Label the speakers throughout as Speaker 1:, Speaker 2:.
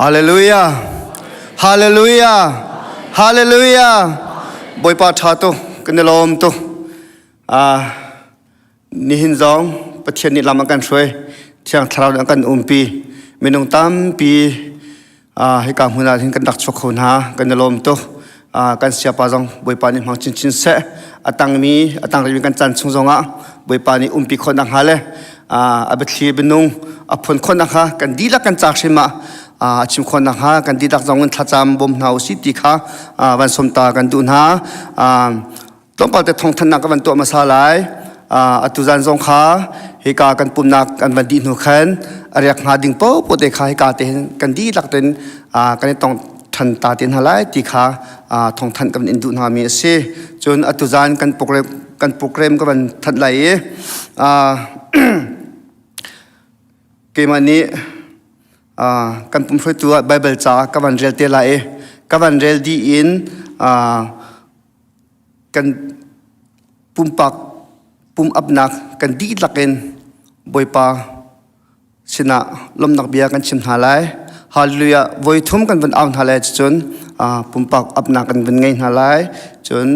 Speaker 1: ฮาเลลูยาฮาเลลูยาฮาเลลูยาบอยปาชาตุกันเดลอมตุนิหินจองประเทศนี้ลำกันช่วยเที่ยงทราวกันปีเมนงตามปีให้การหุ่นอะไรกันดักชกคนหากันเดลอมตุกันเสียปาจงบอยปานี่มังชินเสะตั้งเรื่องกันจันทร์ชงจงบอยปานี่ปีคนนักหาเลยอาเบทีเป็นนุ่งพลคนนักหากันดีละกันจากใช่ไหมชิมคนนักหากันดีดักจงกันทัดจำบ่มหนาวสิติค่ะวันสมตากันดูนะต้องเปิดแต่ทองทันนักกันตัวมาสลายตุจันทรงขาให้กากันปุ่มนักกันวันดีหนุขันเรียกหาดิ่งโป๊ะปวดเด็กขาให้กาเตนกันดีลักเต็นกันต้องทันตาเต็นหาไลติขาทองทันกันอินดูนามีเสจนตุจันกันโปรแกรมกันวันทัดไหลเกมันนี้กันปุ่มช่วยตัวไบเบิลจ้ากันวันเรียลเตลัยกันวันเรียลดีอินกันปุ่มปักปุ่มอับนักกันดีลักเองบอยปาสินะลมนักเบียกันชิมหาไลฮาเลลูยาบอยทุ่มกันวันเอาหาไลจนปุ่มปักอับนักกันวันไงหาไลจน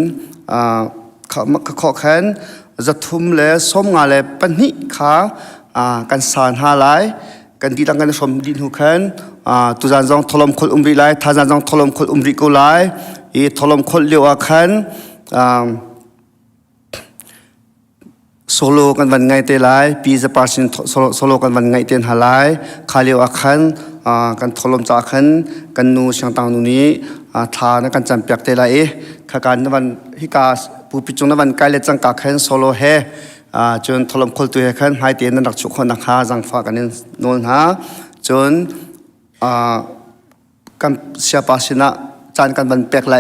Speaker 1: ข้อแขนจะทุ่มเลยส้มงาเลยปัญหิขากันสานหาไลกันดีตั้งกันสมดินหูแขนตุจันจงทลมคนริไลทาจันจงทลมคนริกูไลทลมคนเลี้ยวแขนโซโลกันวันไงเตลายปีจะปาสินโซโลกันวันไงเตนหาไลคาเลียวอาคันกันทลมจากขันกันนูช่างต่างนูนี้ทานะกันจำเปียกเตลายข้าการนวันฮิกาผู้พิจงนวันไกลเลจังกาขันโซโลเฮจนทลมคนตัวขันหายเตียนนักชุกคนนักหาจังฟ้ากันนนหาจนกันเสียปาสินะจานกันวันเปียกไหล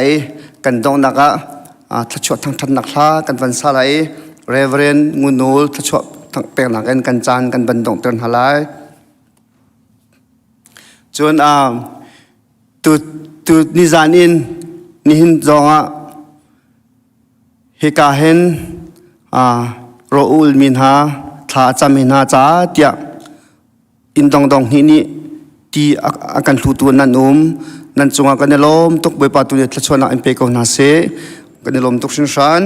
Speaker 1: กันดองนักทัชวทั้งทันนักลากันวันสลายเรเวรนงูนูทัชวทั้งเปียกหนักกันจานกันบันดงเตือนหาไลจนตุนิจานินนิหินจงเฮกาเห็นโรอุลมินหาทาจามินหาจ้าเตียอินดองนี่ที่อาการทุตัวนั้นนั่นจงกันในลมตกใบปาตุเนตชวนาอิมเปกนาเซกันในลมตกชินชัน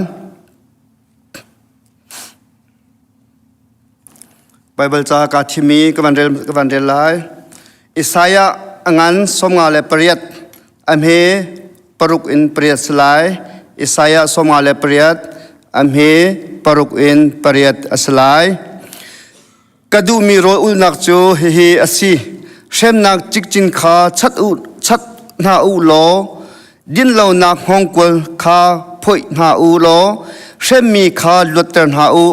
Speaker 1: ไบเบิลจากาทิมีกันวันเรลไลอิสายะงานสมงาเลเปรียดอัมเฮปรุกอินเปรียดสลายอิสายะสมงาเลเปรียดอัมเฮปรุกอินเปรียดสลายกระดูมีโรอุลนักจูเฮอสีเช่นนักจิกจินขาชัดนาอูโลดินเหล่านักฮ่องกงขาพ่อยนาอูโลเช่นมีขาลุดเตนนาอู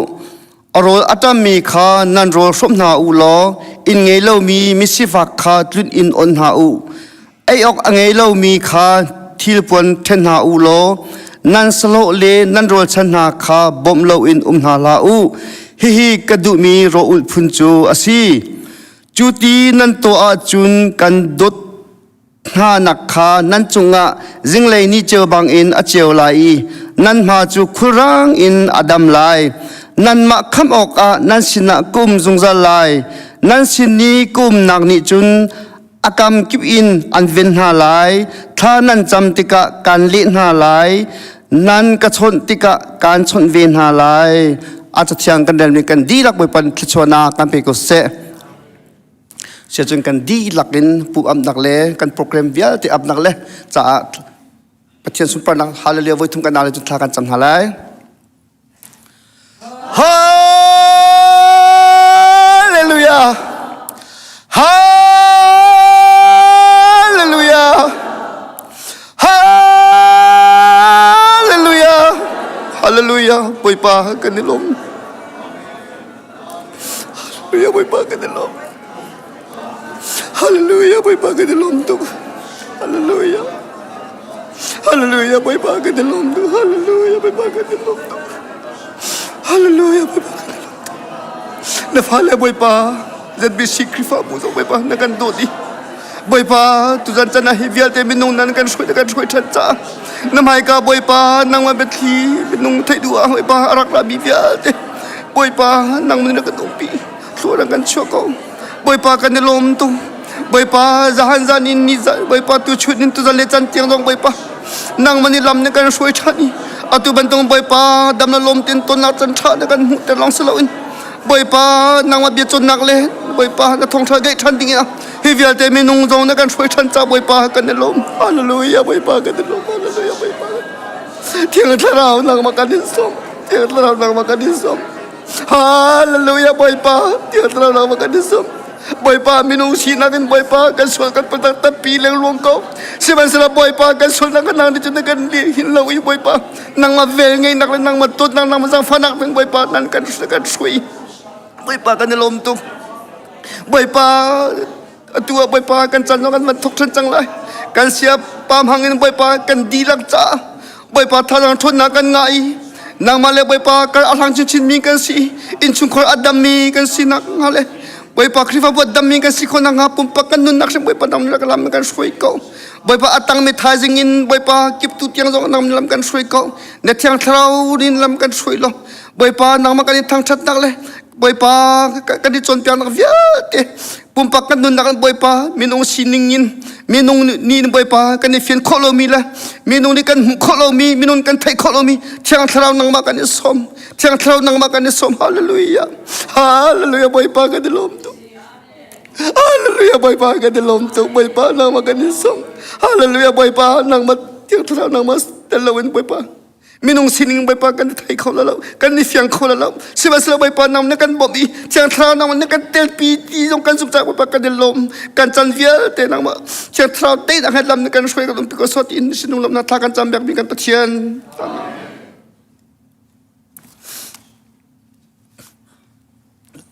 Speaker 1: อรออัตมีขานันโรสมนาอูโลอินเงยเหล่ามีสิฟักขาตุนอินอนนาอูไอออกเงยเหล่ามีขาทิลปวนเทนนาอูโลนันสโลเลนันโรชนาขาบ่มเหล่าอินนาลาอูฮิกระดูมีโรอุลพุนจูอสีจุตีนันตัวจุนกันดุดหานักขานันจุงะจิงเลยนี่เจอบางอินอเจียวไลนันมาจุคุรังอินอดัมไลนันมาคำออกนันสินะกุมจุงจะไลนันสินีกุมนักนิจุนอากรรมกิบอินอันเวนหาไลท่านันจำติกะการลิหาไลนันกระชนติกะการชนเวนหาไลอาจจะเที่ยงกันเดินกันดีรักไปปันทิชวนากันไปกุศลเสียจนกันดีหลักเงินผู้อับนักเล่กันโปรแกรมเวียที่อับนักเล่จะประเทศสุพรรณฮาเลลูยาไว้ทุ่มกันอะไรจุดทากันจำหาเลยฮาเลลูยาฮาเลลูยาฮาเลลูยาฮาเลลูยาปอยปากันในลมฮาเลลูยาปอยปากันในลมฮาเลลูยาไปปากกันในลมตุกฮาเลลูยาฮาเลลูยาไปปากกันในลมตุกฮาเลลูยาไปปากกันในลมตุกฮาเลลูยาไปปากกันในลมตุกนับฮาเลไปปาจัดบิชิคริฟามุสไปปานักกันโดดีไปปาตุจันจันฮิวิลเตมินุงนันกันช่วยทันจ้าน้ำหายกาไปปานังวันเบทีมินุงไทยดัวไปปารักลาบิวิลเตไปปานังมันนักกันตุปีส่วนนักกันชัวกงไปปากันในลมตุ boi pa zahan zanin ni boi pa tu chunin tu zale chan tiang dong boi pa nang mani lam ne kan shoi chani atu bantong boi pa dam na lom tin ton na chan cha ne kan mu te long saloin boi pa nang ma bi chon nak le boi pa na thong tha gai chan ding ya hi vial te me nong zong na kan shoi chan cha boi pa kan ne lom hallelujah boi pa kan ne lom hallelujah boi pa tiang tharau nang ma kan som tiang tharau nang ma kan som hallelujah boi pa tiang tharau nang ma kan som boi pa minung sinakin boi pa kan sol kan patak tapi leng luang ko siban sila boi pa kan sol nang kanang di chun kan di hinlaw i boi pa nang ma vel ngay nak nang ma tot nang masang fanak ng boi pa nan kan sui boi pa kan nilom tu boi pa atua boi pa kan chan kan man thok chan chang lai kan siap pam hangin boi pa kan dilak cha boi pa tharang thon na kan ngai nang male boi pa kan alang chin chin mi kan si in chung khor adam mi kan si nak ngale boi pa krifa buat dami kan si ko nang hapon pa kan nun nak siyang boi pa nam nila kalam kan sui ko boi pa atang me thazing in boi pa kip tu tiang zong nam lam kan sui ko ne tiang thrau din lam kan sui lo boi pa nang makani thang chat nak le boi pa kan di chon piang nak viate pumpak kan nun nak boi pa minung siningin minung ni boi pa kan ni fian kolomi la minung ni kan kolomi minung kan thai kolomi tiang thrau nang makani som tiang thrau nang makani som hallelujah hallelujah boi pa kan dilom hallelujah boi pa kan dilom tu boi pa nang makani som hallelujah boi pa nang mat tiang thrau nang mas dalawin boi pa minung sining boi pa kan thai kho la kan ni fiang kho la siba sila boi pa nam ne kan bobi tiang thrau nang ne kan tel pi ti jong kan sup cha boi pa kan dilom kan chan vial te nang ma tiang thrau te nang hat lam ne kan shoi kan pi ko sot in sinung lam na tha kan cham bek bi kan pathian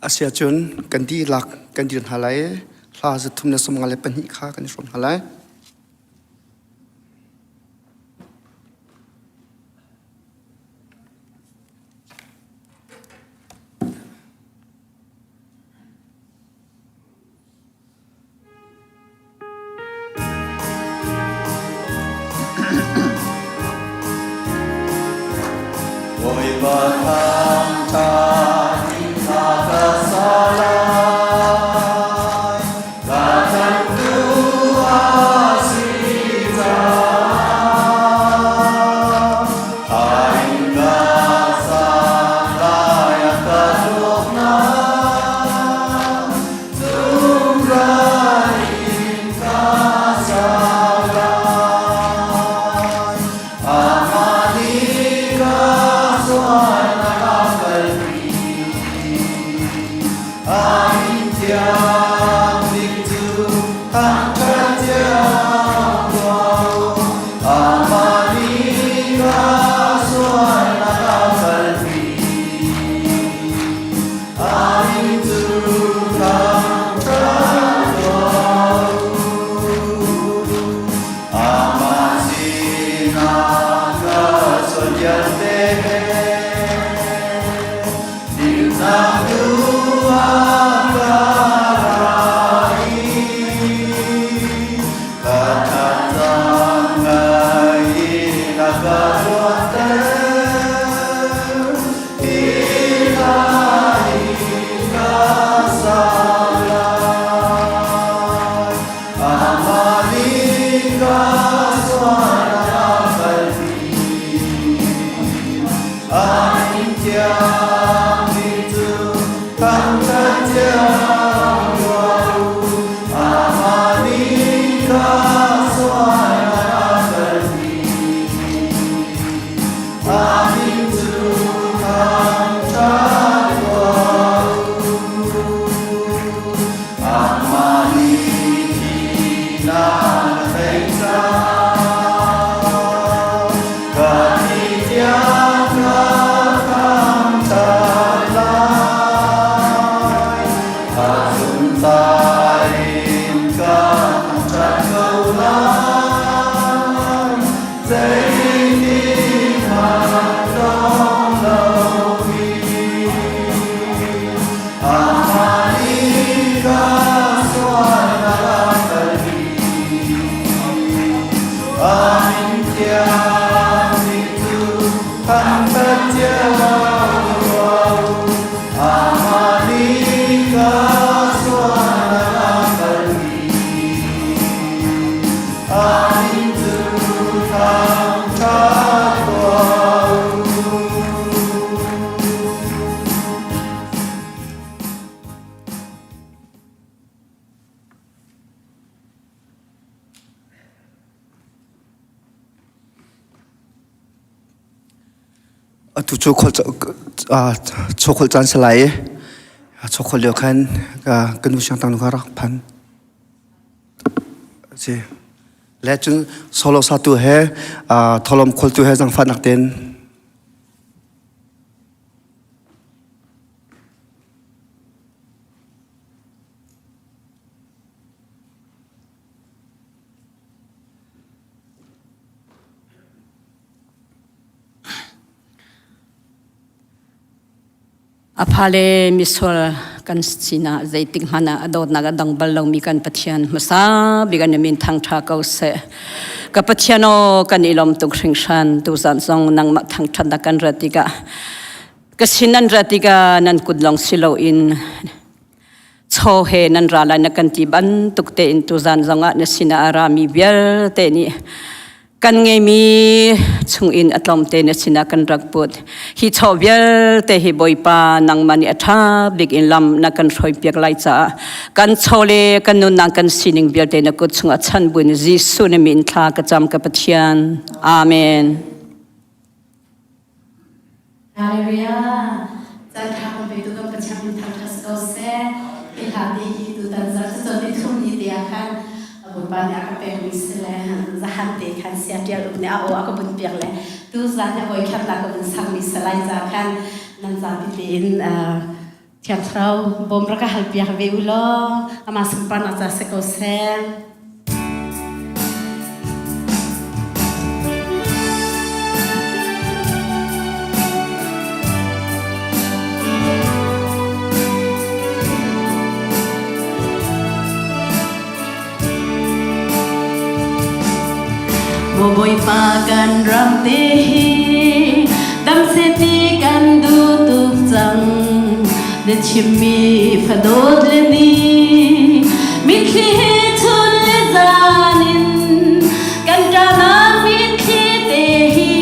Speaker 1: asia chun kan di lak kan din halai hla za thum na som ngale pan hi kha kan som halai tu chokol chan salai chokol leo khan ka kanu syang tang ka rak phan je le chun solo satu he tholom khol tu he jang phanak ten
Speaker 2: Apale misol kan sina zaiting mana adot naga dang balong mi kan pathian masa bigan min thang tha kau se ka pathiano kan ilom tuk singsan tu san song nang ma thang thanda kan ratika ka sinan ratika nan kudlong silo in cho he nan rala na kan ti ban tuk te in tu zan zonga na sina arami bial te ni kan nge mi chung in atlom te na sina kan rakput hi chobial te hi boipa nang mani atha big in lam na kan roi piak lai cha kan chole kan nun nang kan sining bial te na ko chunga chan bun jisu ne min tha ka cham ka pathian amen
Speaker 3: Hallelujah. Za tha ko be tu ka pathian min tha ka so se ilha de hi tu tan za so de thum ni dia kan bun ba ya ka pe mi se le za han te kan sia dia lu ne a o ka bun piak le tu za ne oi khan ta ka bun sang mi se lai za kan nan za bi tin thiam thrau bom ra ka hal piak ve u lo ama sampan na za se ko se Boy pagan ram te dam se ti kan du tuk chang de chimmi phadot le ni mit khi chun le zanin kan jana mit khi te hi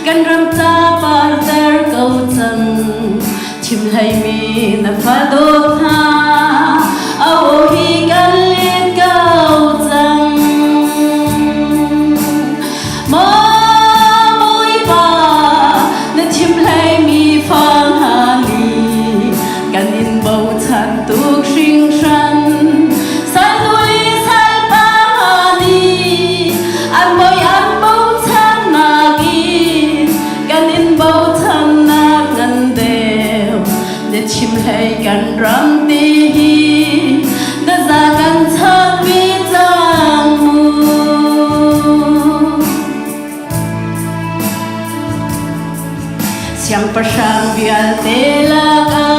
Speaker 3: kan ram cha par dar kau chang chim lai mi na phadot ha au hi kan le kau changกันรำตีดาจากกันทอดวิจางมูเสียงประชางเบียลเตลากา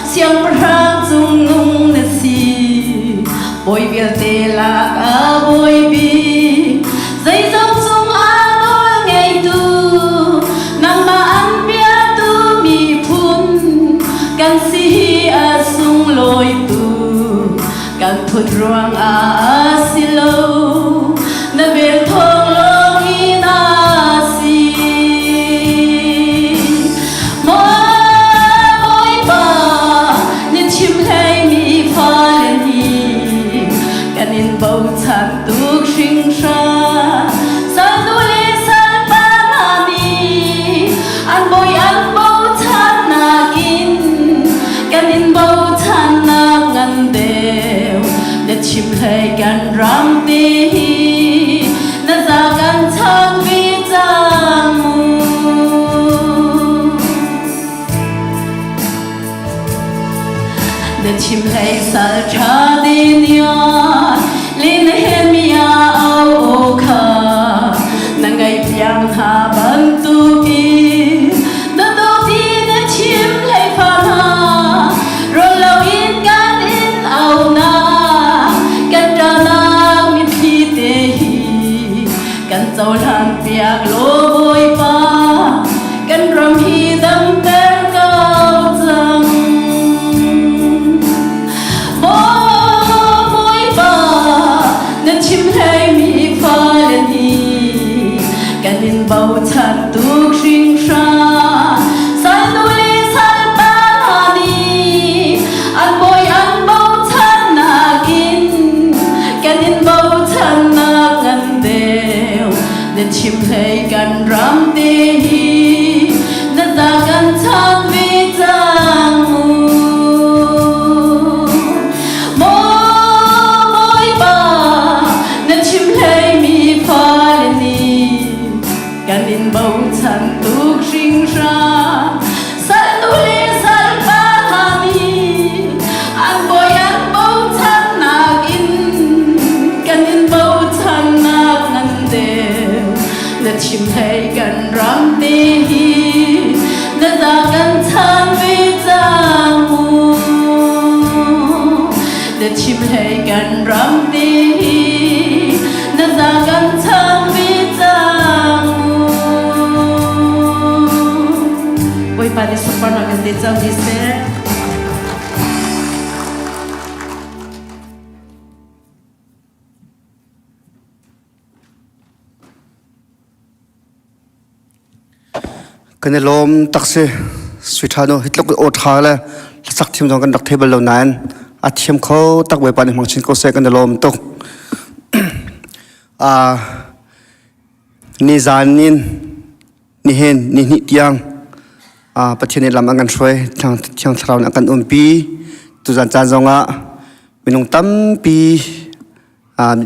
Speaker 3: เสียงประชางจุงนุงนสีบอยเบียลเตลากาบอยบีใจจงจุงอาโนไงตูนางมาอันเบียตูมีพุนกันสีอาสุงลอยตูกันพุดรวงอาสิโลนาเบลทองลงอีนาสีมอยบานิชิมให้มีฟ้าเลนีกันอินเบาชันตุกชิงชาสันดุลิสันปานานีอันบอยอันเบาชันนากินกันอินเบาชันนางันเดวเด็ดชิมให้กันรำตีนาจากกันทางวิจางมูเด็ดชิมให้สัจชาดินยาลินเฮมียาเอาโอคานังไงเพียงหาบันตุกีเจ้าทานเปียกโลบอยป้ากันรำฮีดำเตรเก้าจังบอยป้านั้นชิมให้มีฟ้าและนีกันดินเบาชันตุกชิง boy pa de super na kan de chau di se
Speaker 1: kan lom taksi swithano hitlok o thale sak thim jong kan dak table lo nan a thiam kho tak we pan mangchin ko se kan lom tok ni zanin ni hen ni tiang pathian lam angan shoi thang thrau na kan umpi tu zan chan zonga minung tampi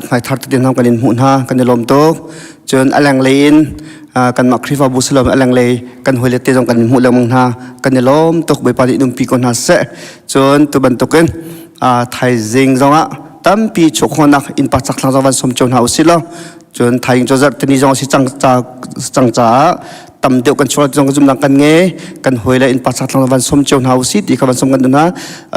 Speaker 1: mai thar tin ham kan mun ha kan lom tok chon alang lein kan makrifa buslom alang le kan hoilete jong kan mu lamang ha kan lom tok be pali dum pi kon ha se chon tu ban token thai jing zonga tampi chokhonak in pachak thlang jawan som chon ha usilo chon thai jozar tini jong si changcha tam deu kan chol jong zum nang kan nge kan hoile in pachak thlang jawan som chon ha usi ti khawan som kan duna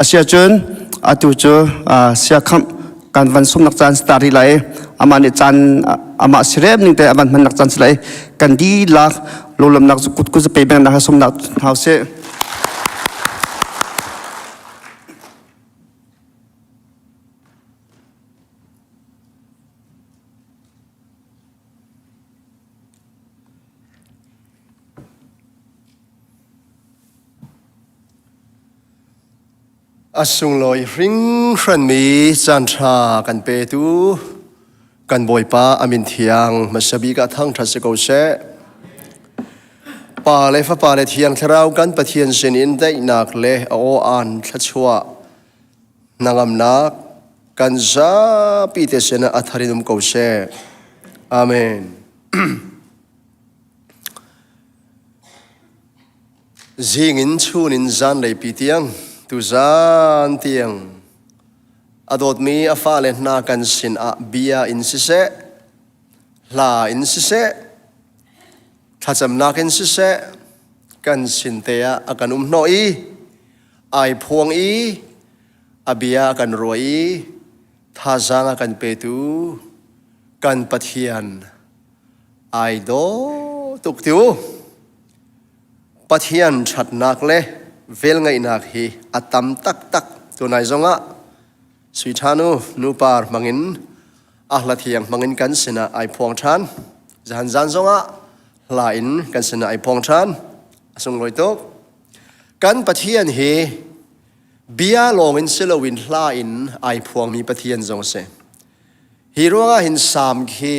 Speaker 1: asia chon atu cho sia kham kan van som nak chan stari lai amani chan ama sirem ning te aban man nak chan lai kan di lak lolam nak kut ku pe bang nak som nak hause
Speaker 4: asung loi ring hran mi chan tha kan pe tu kan boi pa amin thiang masabi ka thang tha se ko se pa le fa pa le thiang thrau kan pathian sin in dai nak le o an thla chua nangam nak kan za pi te sena atharinum ko se amen zing in chun in zan le pi tiang tu zan tiang adot mi afa le na kan sin a bia in sise la in sise thacham na kan sise kan sin te a akan no i ai phuang i abia kan roi tha zanga kan pe tu kan pathian ai do tuk tiu pathian that nak le vel ngai nak hi atam tak tak tu nai zonga suithanu nu par mangin ahla thiang mangin kan sina ai phuang than zan zan zonga la in kan sina ai phuang than asung loi tok kan pathian hi bia long in silowin hla in ai phuang mi pathian zong se hi ronga hin sam khi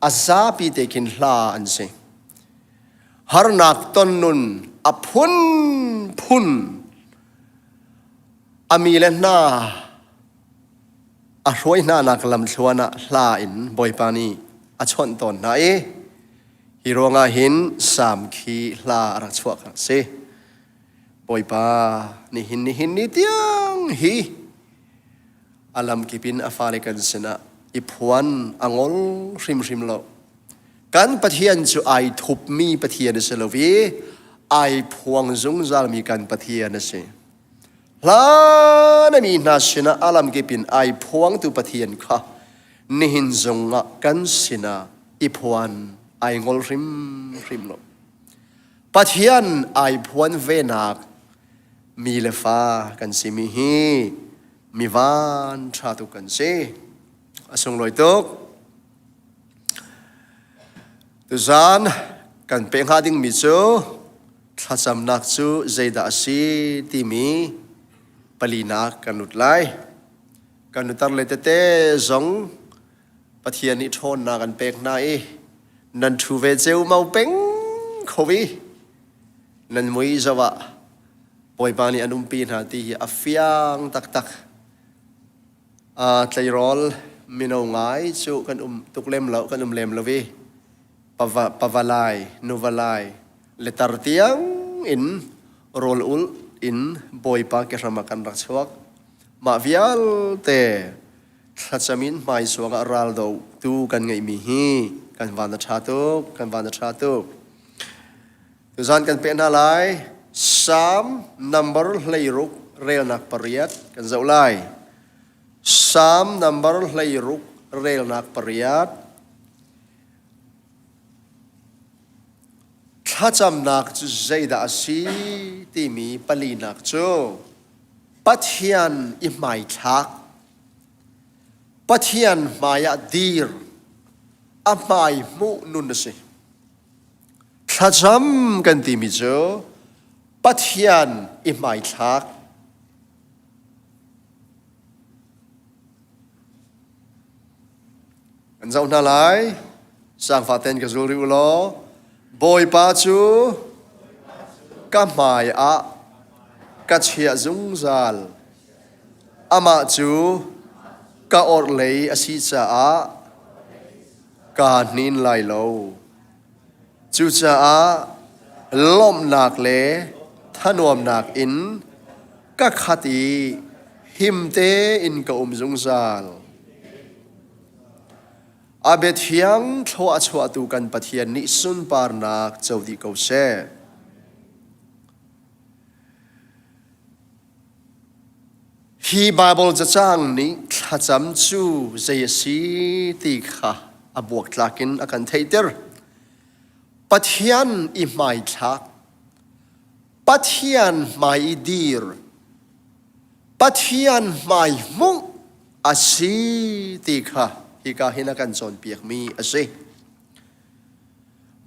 Speaker 4: aza pi tekin hla an se har nak ton nun aphun phun amile na a roi na nak lam thluana hla in boipani a chon ton na e hi ronga hin sam khi hla ra chuak se boipa ni hin ni tiang hi alam kipin afale kan sena iphuan angol rim lo kan pathian chu ai thup mi pathian se lovi ai phuang zung zal mi kan pathian se la na mi na sina alam ke pin ai phuang tu pathian kha nihin zunga kan sina iphuan ai ngol rim lo pathian ai phuan venak mi lefa kan simi hi mi van tha tu kan se asung loi tok tu zan kan peng ha ding mi chu thacham nak chu zeida asi ti mi palina kanut lai kanutar le te zong pathian ni thon na kan pek na e nan thu ve cheu mau peng khowi nan moi zawa poi bani anum pin ha ti afiang tak tak tlairol mino ngai chu kan tuklem lo kan lem lo vi pavalai nuvalai letar tiang in rol ul in boipa ke ramakan rak chuak ma vial te thachamin mai suanga ral do tu kan ngai mi hi kan van tha tu tu zan kan pe na lai sam number leiruk rel nak pariat kan zau lai sam number leiruk rel nak pariat ถ้าจำนักจะใจดาสีที่มีปลีนักจูปัทยันอิมายทักปัทยันมายาดีร์อามายมุนุนสิถ้าจำกันที่มีจูปัทยันอิมายทักอันเจ้าหน้าไหลสังฟาเตนกับจูริอุโลบอยปาจูก็หมายอะกัจเชียจุงซาลอามาจูก็อดเลยอาศิษาอะกานินไลโลจูจ้าอะล้มนักเลทนวมนักอินก็ขัดีหิมเตอินก็จุงซาลอาเบทียงทัวชัวตูกันปะเทียนนิสุนปาร์นักเจ้าดีเกาเช่ฮีบาเบิลจะจ้างนี้ถ้าจำจูเจสีติค่ะอบวกลักินอากันเทเตอร์ปะเทียนอิไม่ทักปะเทียนไม่ดีร์ปะเทียนไม่มุงอาศีติค่ะฮีกาหินักันจนเปียกมีอาศัย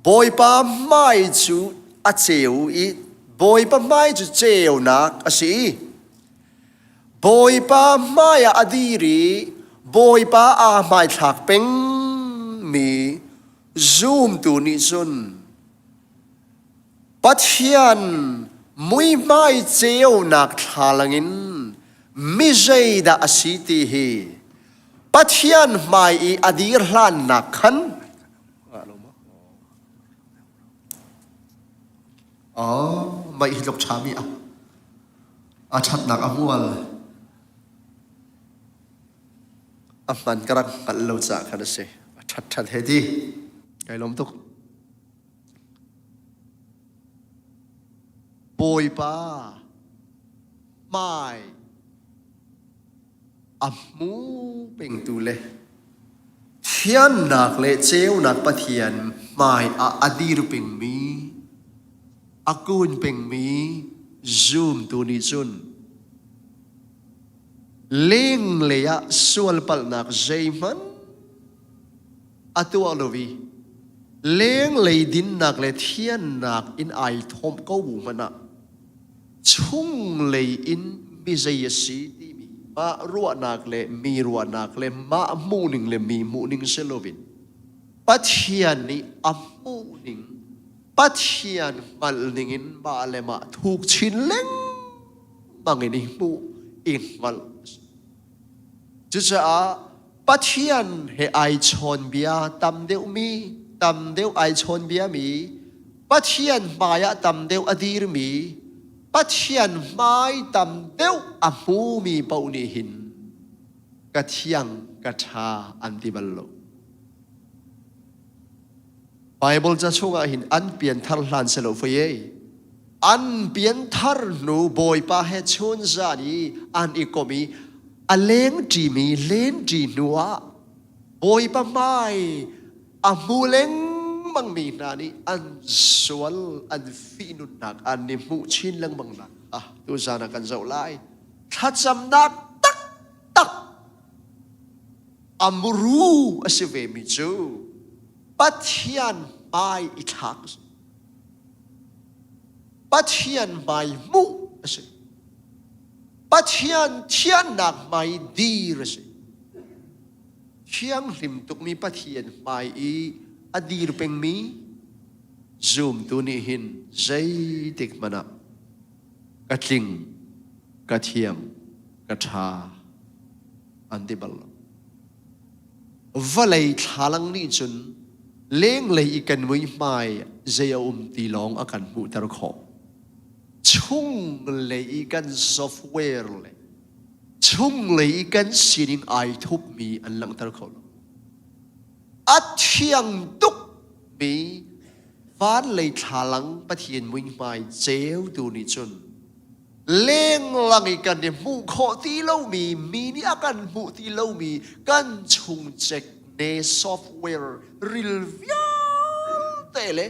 Speaker 4: บอยป้าไม่จูอาเจียวอีบอยป้าไม่จูเจียวนักอาศัยบอยป้าไม่อดีรีบอยป้าอาไม่ถักเป็นมีซูมตัวนี้จนปัจเจียนมุยไม่เจียวนักทาลังินมิเจดาอาศัยที่ฮีปัจจัยไม่อดีตล้านนักขันไม่หลบชามีอาชัดนักอมัวลมันกระกัดเราจากกันสิชัดเฮดีไงลมตุกปอยป้าไม่อามูเป็นตัวเล่เทียนนักเล่เจ้านักปะเทียนไม่อดีตเป็นมีอากุนเป็นมีซูมตัวนี้จุนเลี้ยงเลียส่วนปัลนักใจมันอตัวลวีเลี้ยงเลยดินนักเล่เทียนนักอินไอทอมก็บูมันนะชุ่งเลยอินมิเจยสีมารัวนักเลมีรัวนักเลมามูนิงเลมีมูนิงเซโลวินปัจเจียนนี้อัมมูนิงปัจเจียนมัลนิงินมาเลมาถูกชินเล้งบางนี้มูอิงมัลจุจ้าปัจเจียนเฮไอชอนเบียตำเดียวมีตำเดียวไอชอนเบียมีปัจเจียนมายะตำเดียวอดีรมีปัจจัยไม่ตำเดียวอามูมีปาวนิหินกะเทียงกะชาอันติบัลโลไบเบิลจะช่วยหินอันเปลี่ยนทาร์ลันเซโลฟเยอันเปลี่ยนทาร์นูบอยปาเฮชนซานีอันอีกมีอเลงจีมีเลนจีนัวบอยปาไม่อามูเลงมังมีนานี่อันสวลอันฟีนุนักอันนิมุชินลังมังนักดูจานักกันเจ้าไล่ถ้าจำนักตักอัมรูอสิเวมิจูปัจจัยไม่อิทักปัจจัยไม่มุอสิปัจจัยเทียนนักไม่ดีอสิเทียงริมตุกมีปัจจัยไม่อดีตเป็นมีซูมตัวนี้หินใจติกมันอะกระทิงกระเทียมกระชาอันติบัลว่าเลยทาลังนี้จนเลี้ยงเลยอีกันไม่ไม่เจียตีลองอากันมุตระขอชุ่งเลยอีกันซอฟต์แวร์เลยชุ่งเลยอีกันสิ่งไอทุบมีอันหลังตระขออัดเชียงตุกมีฟ้าเลยทาลังปะเทียนวิ่งไปเจ้าดูนี่จนเล่งลังอีกันเนี่ยมุขตีเล่ามีนี่อากันมุตีเล่ามีกันชุงเจ็กในซอฟต์แวร์ริลวิอาแต่เลย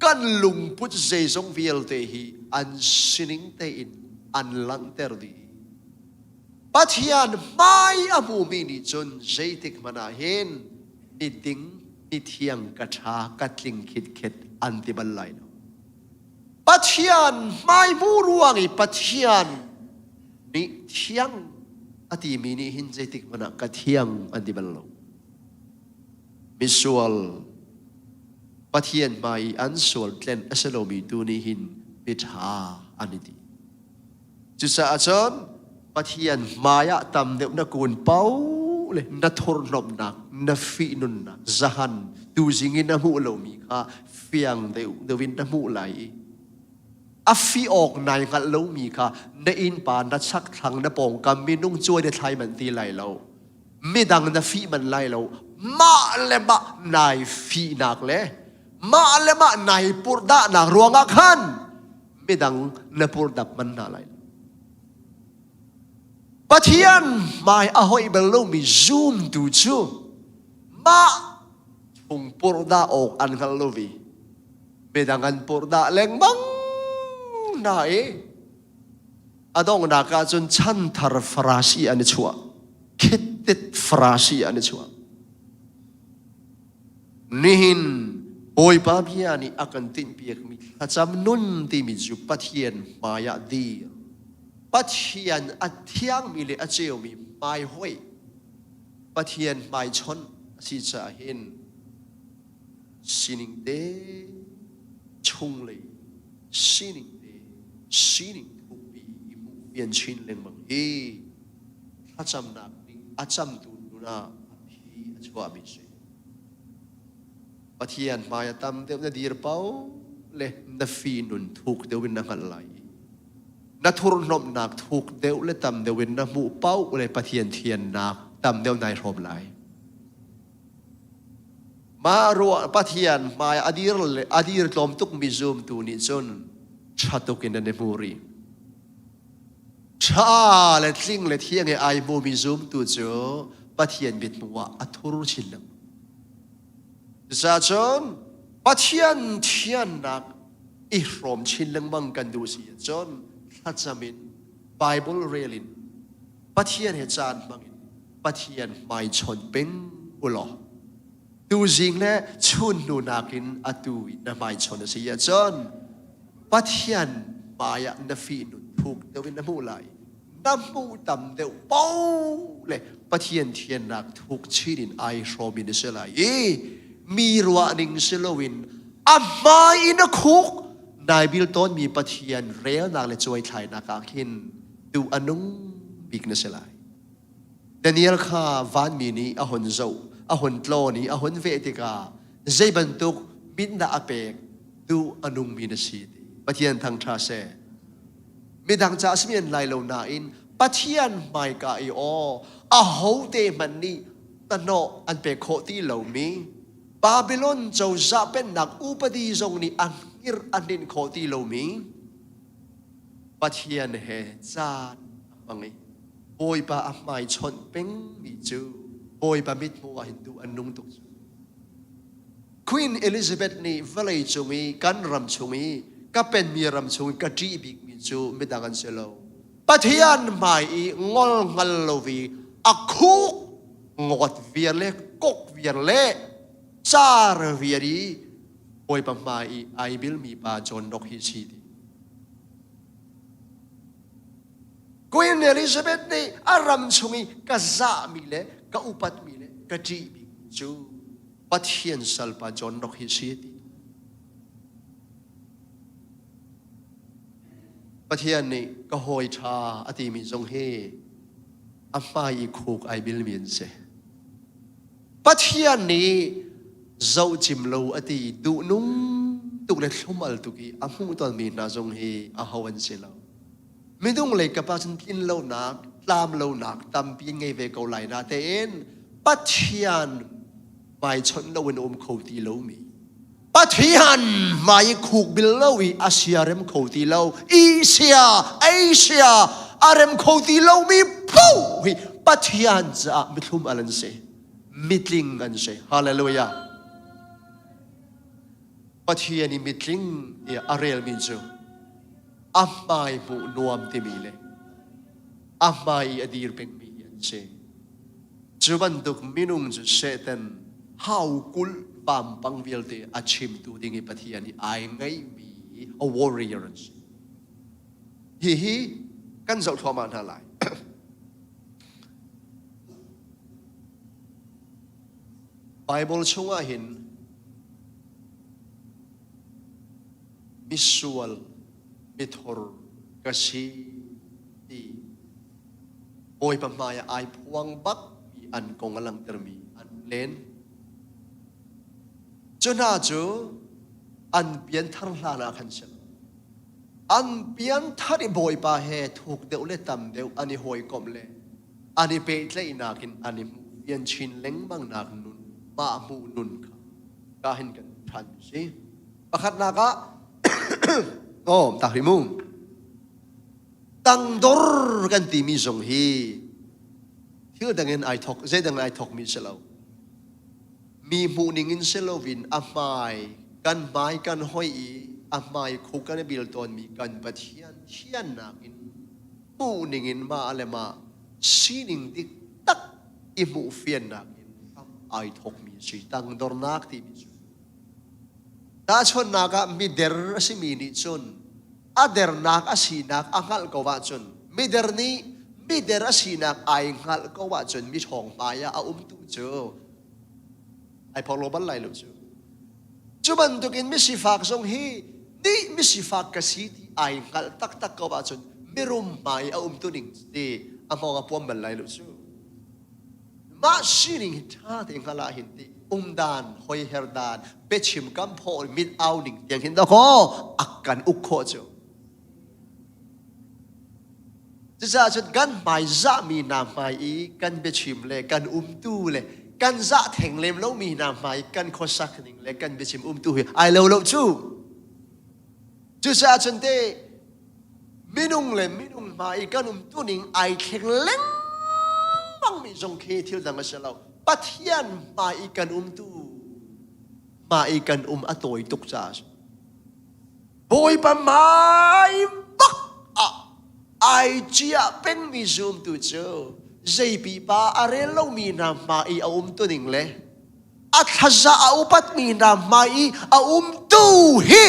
Speaker 4: กันลุงพุทธเจสงเวียลเตหีอันสินิงเตอินอันลังเตอร์ดีปัทยานไม่อามูมีนิจนเจติกมานาเห็นนิดิงนิเทียงกัชากัดลิงคิดเข็ดอันติบัลไลน์ปัทยานไม่มูรวงอีปัทยานนิเทียงอติมีนิหินเจติกมานากัดเทียงอันติบัลโลมิสวลปัทยานไม่อันสวลเล่นอัสโลมีตูนิหินมิทาอันนี้ดีจุดสะอาดปัทยานมายะตำเดวนักวนเป้าเลยนัทรนบนักนัฟีนุนนักจหันดูจิงินน้ำมูโลมีค่ะเฟียงเดวินน้ำมูไหลอัฟฟีออกในงัดโลมีค่ะในอินปานัชักทางนปองกำมีนุ่งช่วยในไทยมันตีไหลเราไม่ดังนัฟีมันไหลเรามาเลมะนายฟีนักเลยมาเลมะนายปุรดานักรวงอักขันไม่ดังนปุรดับมันน่าไหลปัทยันไม่อาหอยเบลลูมีซูมดูจูมาชงปุรดาออกอันกัลโลวีเบดังอันปุรดาแรงบังนายอดองนักจนชันทาร์ฟราชีอันชัวคิดติดฟราชีอันชัวนี่หินโอยปาพิยานีอากันตินเปียกมีถ้าจำนุนที่มีจูปัทยันมายาดีปัทยันอัฐยังมีเลยอาเจียวมีไม่ห้อยปัทยันไม่ชนสิจะเห็นสินิงเดชงเลยสินิงเดสินิงทุกปีมุเวียนชินเลงมังเฮถ้าจำนักนี่อาจำตุนดูนะพี่อาจว่าไม่ใช่ปัทยันไม่ตามเดิมจะดีหรือเปล่าเลยนับฟีนุนถูกเดวินนักอะไรนัทรนบนักถูกเดวและตำเดวินน้ำมูเป้าเลยปะเทียนเทียนนักตำเดวนายรบไหลมารัวปะเทียนมาอดีรลมตุกมิซูมตูนิจนชาตุกินในมูรีชาเลทิงเลเทียงไอโมมิซูมตูโจปะเทียนบิดมัวอัทุรุชิลจาจนปะเทียนเทียนนักอิรอมชิลมังกันดูสิจนถ้าจะมีไบเบิลเรียนปัทยันเหตุการณ์บางปัทยันไม่ชนเป็นอุลอดูจริงและชุนนูนักินอตุยน่าไม่ชนเสียจนปัทยันมายะนฟีนุถูกเดวินน้ำมูไหลน้ำมูต่ำเดียวเป้าเลยปัทยันเทียนนักถูกชีดินไอโรมินเสลายมีรัวนิงเซลวินอามาอินคุกนายบิลตันมีปะเทียนเรียลนางเลจอยไทยนักขินดูอนุงบิกนเสลายดานิเอลข้าวันมีนี้อหนโจอหนโตนี้อหนเวติกาใจบรรทุกมินดาอเปกดูอนุงมีนสีดีปะเทียนทางทราเซมีดังจ่าสมีนไลโลนาอินปะเทียนไม่กาอีโออาโฮเตมันนี่ตโนอันเปกโคตีเหล่ามีบาบิลอนเจ้าจะเป็นนักอุปดีทรงนี้อันอันดินโคตีโลมีปัทยันเฮจานบังไงโอยปะอัมไมชนเป็นมิจูโอยปะมิดมัวหินดูอันนุ่งตุกควีนเอลิซาเบธนี่เวลัยจงมีกันรำชงมีก็เป็นมีรำชงกะจีบิกมิจูไม่ต่างกันเสียแล้วปัทยันไม่งอลงัลโลวีอักคุกงอดเวียเล่กกเวียเล่จาร์เวียดีโอยปะมาไอบิลมีปาจนดอกฮิชีดีควีนเอลิซาเบธนี่อารมณ์ชงมีกะซามีเล่กะอุปัตมีเล่กะจีบิจูปัทยันสัลปาจนดอกฮิชีดีปัทยันนี่กะหอยชาอติมีจงเฮอัมมาอีคุกไอบิลมีนเซปัทยันนี่เจ้าจิมโลอติดูนุ่งตุกเล็กชมัลตุกีอามุตอนมีนาจงเฮอาฮวันเซลาไม่ต้องเลยกับปัจจุบันโลนักตามโลนักตามปีไงเวกเอาไหลนาเตนปัทยันไม่ชนโลวินอมโคตีโลมีปัทยันไม่คุกบิลโลวีอาเซียเรมโคตีโลเอเชียอาเรมโคตีโลมีปูปัทยันจะมิทุมอลันเซมิทลิงกันเซฮาเลลูยาปั ปัทยานิมิตลิงอาเรลมิจูอัมไม่บุนวมติมีเลอัมไม่อดีร์เป็นมีอันเชจูบันตุกมินุงจุเชตันฮาวกุลบามปังวิลเตอาชิมตูดิ้งปัทยานิไอไงมี a warrior ฮีกันจะทำมันอะไรไบเบิลช่วงเห็นมิสวลมิทอร์กษีที่โอยปมายาไอพวงบักมีอันกงกำลังเตอร์มีอันเลนจนอาจูอันเปลี่ยนทางลานาขันเชลอันเปลี่ยนทาริบอยปาเฮถูกเดวเลตัมเดวอันนี้หอยกลมเลอันนี้เป็นเลยนักินอันนี้เปลี่ยนชินเล้งบังนักนุนมามูนุนค่ะก็เห็นกันทันสิประคัดนักะโอ้ตักริมุงตั้งดอร์กันตีมีสงฮีที่ดังเงินไอทอกเจดังไอทอกมีเสลามีมูนิงินเซลวินอาไมกันไม้กันห้อยอาไมคุกันบิลตอนมีกันปะเทียนเทียนนักินมูนิงินมาอะไรมาซีนิงดิตักอิมูเฟียนนักินไอทอกมีสิตั้งดอร์นักที่มีตาชนนักมีเดอร์สิมีนิชนอาเดอร์นักอาศีนักอังกัลกว่าชนมีเดอร์นี้มีเดอร์อาศีนักไออังกัลกว่าชนมีทองมายาอาตุเจอไอพอลบันไลลุจูจุบันตุกินมิสิฟักซงฮีนี่มิสิฟักกษีที่ไออังกัลตักตักกว่าชนมีรุมมายาตุนิงดีอามองกับพวมบันไลลุจูมาชีนิงท่าที่อังกัลหินดีดานหอยเฮร์ดานเปชิมกัมพอมิดเอาหนิงอย่างเห็นดอกอักกันอุกโคจูจะจะจนกันไม่จะมีนามไม่กันเปชิมเลยกันตูเลยกันจะแทงเล็มแล้วมีนามไม่กันโคสักหนิงเลยกันเปชิมตูไอเลวเลวจูจะจะจนเตมินุงเลยมินุงไม่กันตูหนิงไอแข็งเล็งบังมีจงเคที่ดังกันเสลาปัทยันมาอีกันตูมาอีกันอตอยตุกจ้าบอยปะมาอีบักไอเจียเป็นมีซูมตูเจ้าใจปีป้าอะไรเรามีนามมาอีตัวหนึ่งเลยอัฐจะอุปัตมีนามมาอีตูฮี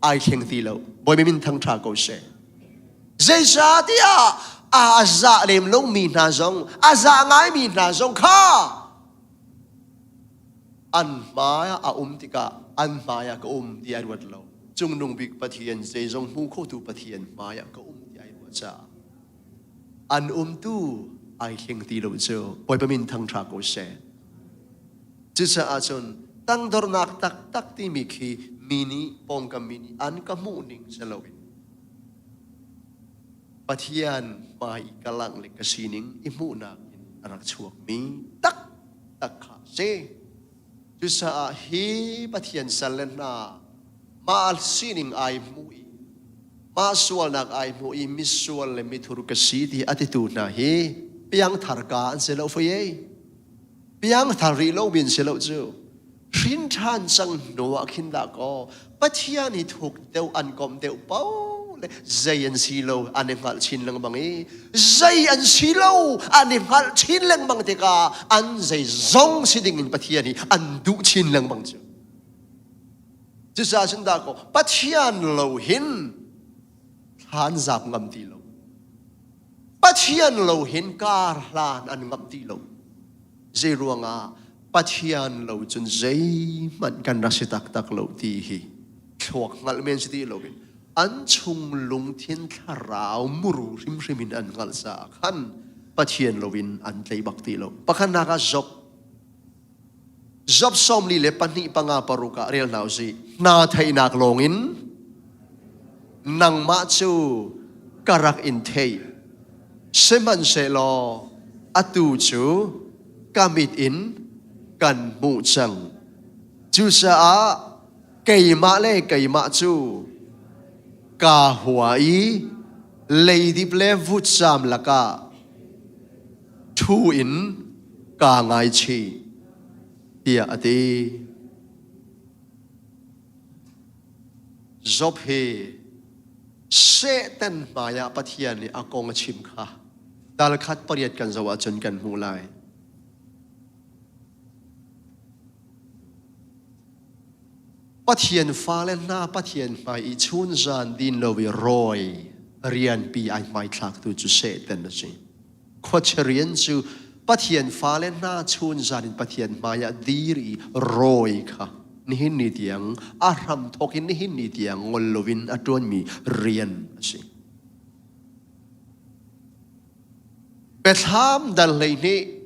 Speaker 4: ไอเข่งตีเราบอยไม่มีทั้งทางกูเช่ใจชาติอาซาเลมลงมีนาจงอาซาไงมีนาจงข้าอันมายาติกาอันมายาก็ที่ไอวัดเราจงนุ่งบิกปะเทียนใจจงมูโคตูปะเทียนมายาก็ที่ไอวัดจ้าอันตูไอเข่งตีเราเจ้าปล่อยไปมินทั้งทางกูเช่จิตอาจนตั้งดอร์นักตักที่มีขีมินิปองกับมินิอันก็มูนิงเซลวินปัทยันมาอีกลังเล็กสีนิงอิมูนักรักชวกมีตักขาเซจุสาฮีปัทยันสัลเลนามาสีนิงไอมูอีมาสวลนักไอมูอีมิสวลเลมิทุรุกสีที่อติตูนาฮีเปียงทารกาอันเซลฟเยเปียงทารีโลบินเซลจูรินทันจังโนอาคินดาโกปัทยันนี่ถูกเดวอันกอมเดวเป้าใจอันสีโลอันนี้หัลชินลังบังใจอันสีโลอันนี้หัลชินลังบังเด็กอันใจจงสิดิ่งปัทยานีอันดูชินลังบังจูจะจะฉันด่าก็ปัทยานโลหินทานจับงำตีโลปัทยานโลหินการลานอันงำตีโลใจรวงปัทยานโลจนใจมันกันรักสิตักโลตีฮีชวกงัลเมนสิตีโลกินอันชุงลุงเทียนทาราวมุรุริมินอันกัลซาขันปัทเทียนโลวินอันเลยบักตีโลปะขันนักจบสมลีเลปันนิปังอาปรุกะเรียลนาวซีนาไทยนักลงอินนังมาจูกรักอินเทยเซมันเซโลอตูจูกามิดอินกันมูจังจูซาเกยมาเลเกยมาจูกาหัวเลยดิบเลฟุตซามละกาทูอินกาไงชีเดียอดี job he se ten maya pathian ni akong chim kha dal khat pariat kan zawa chon kan mulai pathian falen na pathian mai I chun zan din lowi roi rian pi ai mai thak tu chu se ten na chi khochrian chu pathian falen na chun zan in pathian maya diri roi kha nihin ni tiang aram thokin nihin ni tiang ngol lovin atron mi rian asi betham dal leini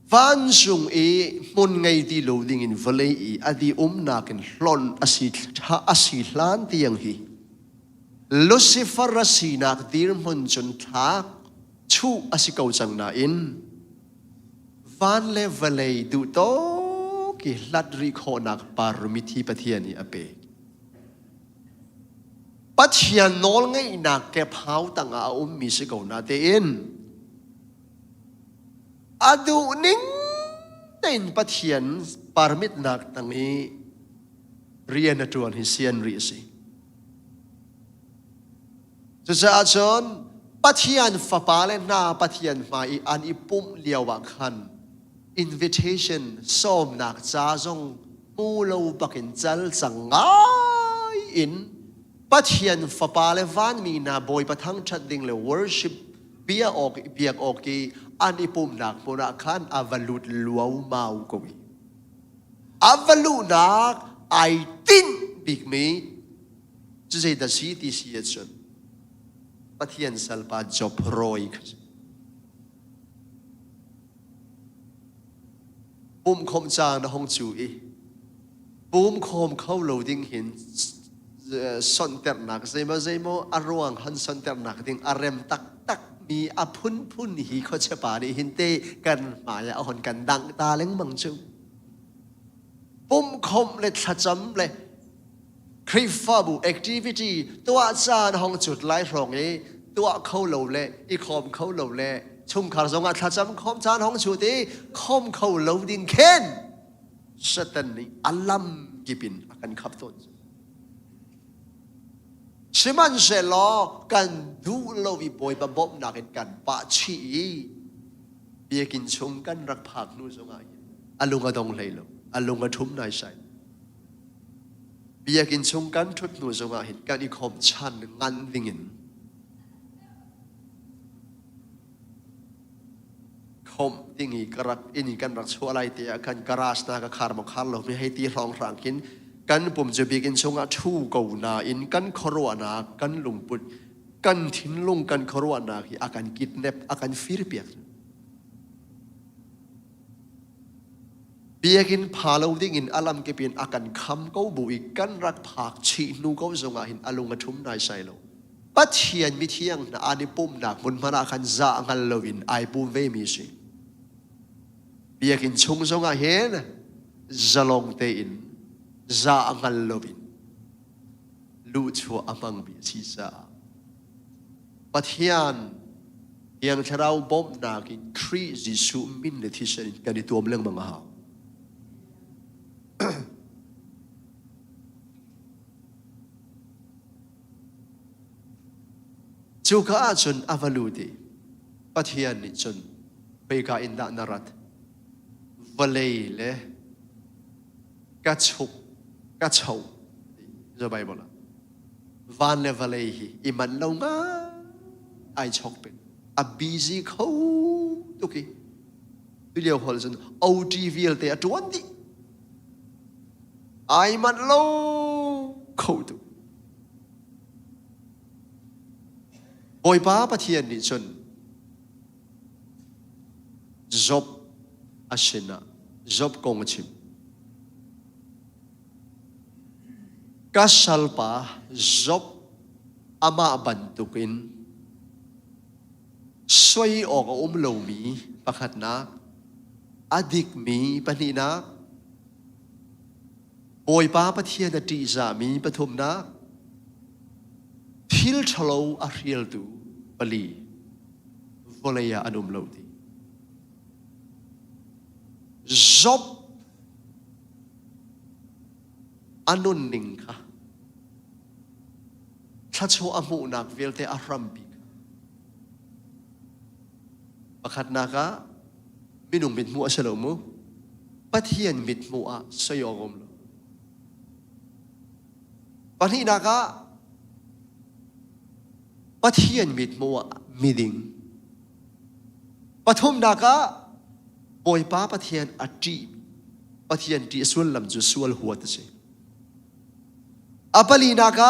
Speaker 4: van sung e mun ngai di loading in valley e adi nakin hlon asi hlan tiang hi Lucifer rasinak dir mun chun thak chu asikau chang na in van le valley du to ki ladri khonak parmithi pathiani ape pathian nol ngai nak ke phau tanga mi sikau na te in adu ning ten pathian parmit nak tangi rian atuan hi sian ri si cha chon pathian fapale na pathian mai an ipum liawa khan invitation som nak cha zong mu lo bakin chal changai in pathian fapale van mi na boy pathang that ding le worship bia ok biak ok ani pum nak pura khan avalut luau mau ko avalu nak I tin big me to say the city siation pathian salpa job roi bum khom chang na hong chu e bum khom khau loading hin son ter nak zemo arwang han son ter nak ding arem takมีอพุ่นหีเขาจะป่าดีหินเตกันหมายเอาหนกันดังตาเล้งมังจูปุ่มคมเลยทัดจำเลยคลิฟาบูแอคทิวิตี้ตัวจานห้องจุดไลฟ์รองนี้ตัวเขาเหลวเลยอีคอมเขาเหลวเลยชุ่มขาดสงอาทัดจำคอมจานห้องจุดนี้คอมเขาเหลวดิ้งเคนสตันนี้อัลลัมกิบินกันขับต้นชิมันเสลอกันดูโลวิบอยบะบบนักกันปะชีเบียกินชงกันรักผักนู่นสงายอลุงกระดงเลยลอลุงกระทุ่มนายใส่เบียกินชงกันทุกนู่นสงายกันอีคอมชันงันดิ่งคอมดิ่งอีกรักอินกันรักชัวไรเตียกันกราสนากับคาร์มคาร์ลไม่ให้ตีรองรังกินกันผมจะบีกินชงอาทูกูนาอินกันครัวนากันลุงปุดกันทิ้งลงกันครัวนาที่อาการกิดเน็บอาการฟิรเปียกบีกินพาเราดิ้งอินอลัมเก็บเป็นอาการคำกูบุยกันรักผักชีนูกูจงอาหินอารมณ์กระทุ่มนายใส่เราปัจเจียนมิเทียงนาอันนี้ปุ่มหนักมุนมานาคันจะงันเลวินไอปุ่มเวมิสิบีกินชงจงอาเห็นจะลงเตอินza angal lovin lu chua amang bi chi sa pathian yang tharau bom na kin khri jisu min le thisan kan tuam leng manga ha chu ka chun avalude pathian ni chun pe ka inda narat valei le ka chuk ka chau zo bible van level hi iman lo nga ai chok pe a busy kho to ki video hol sun OTV te atwan di ai man lo kho tu boy pa pathian ni chun job ashina job kong chim kasalpa job ama bantukin soy ok umlomi pakhat na adik mi panina boy pa pathian na ti za mi pathum na thil thalo a riel tu pali volaya anum lodi job อันนุ่นนิ่งค่ะถ้าโชว์อมูนักเวลเตอารมบิกประคัดนักมินุงมิดมัวเฉลิมปัทยันมิดมัวสยองมลปัทยันนักปัทยันมิดมัวมิดิงปฐุมนักบอยป้าปัทยันอจีปัทยันที่ส่วนลำจุส่วนหัวตะเจอปลีนัก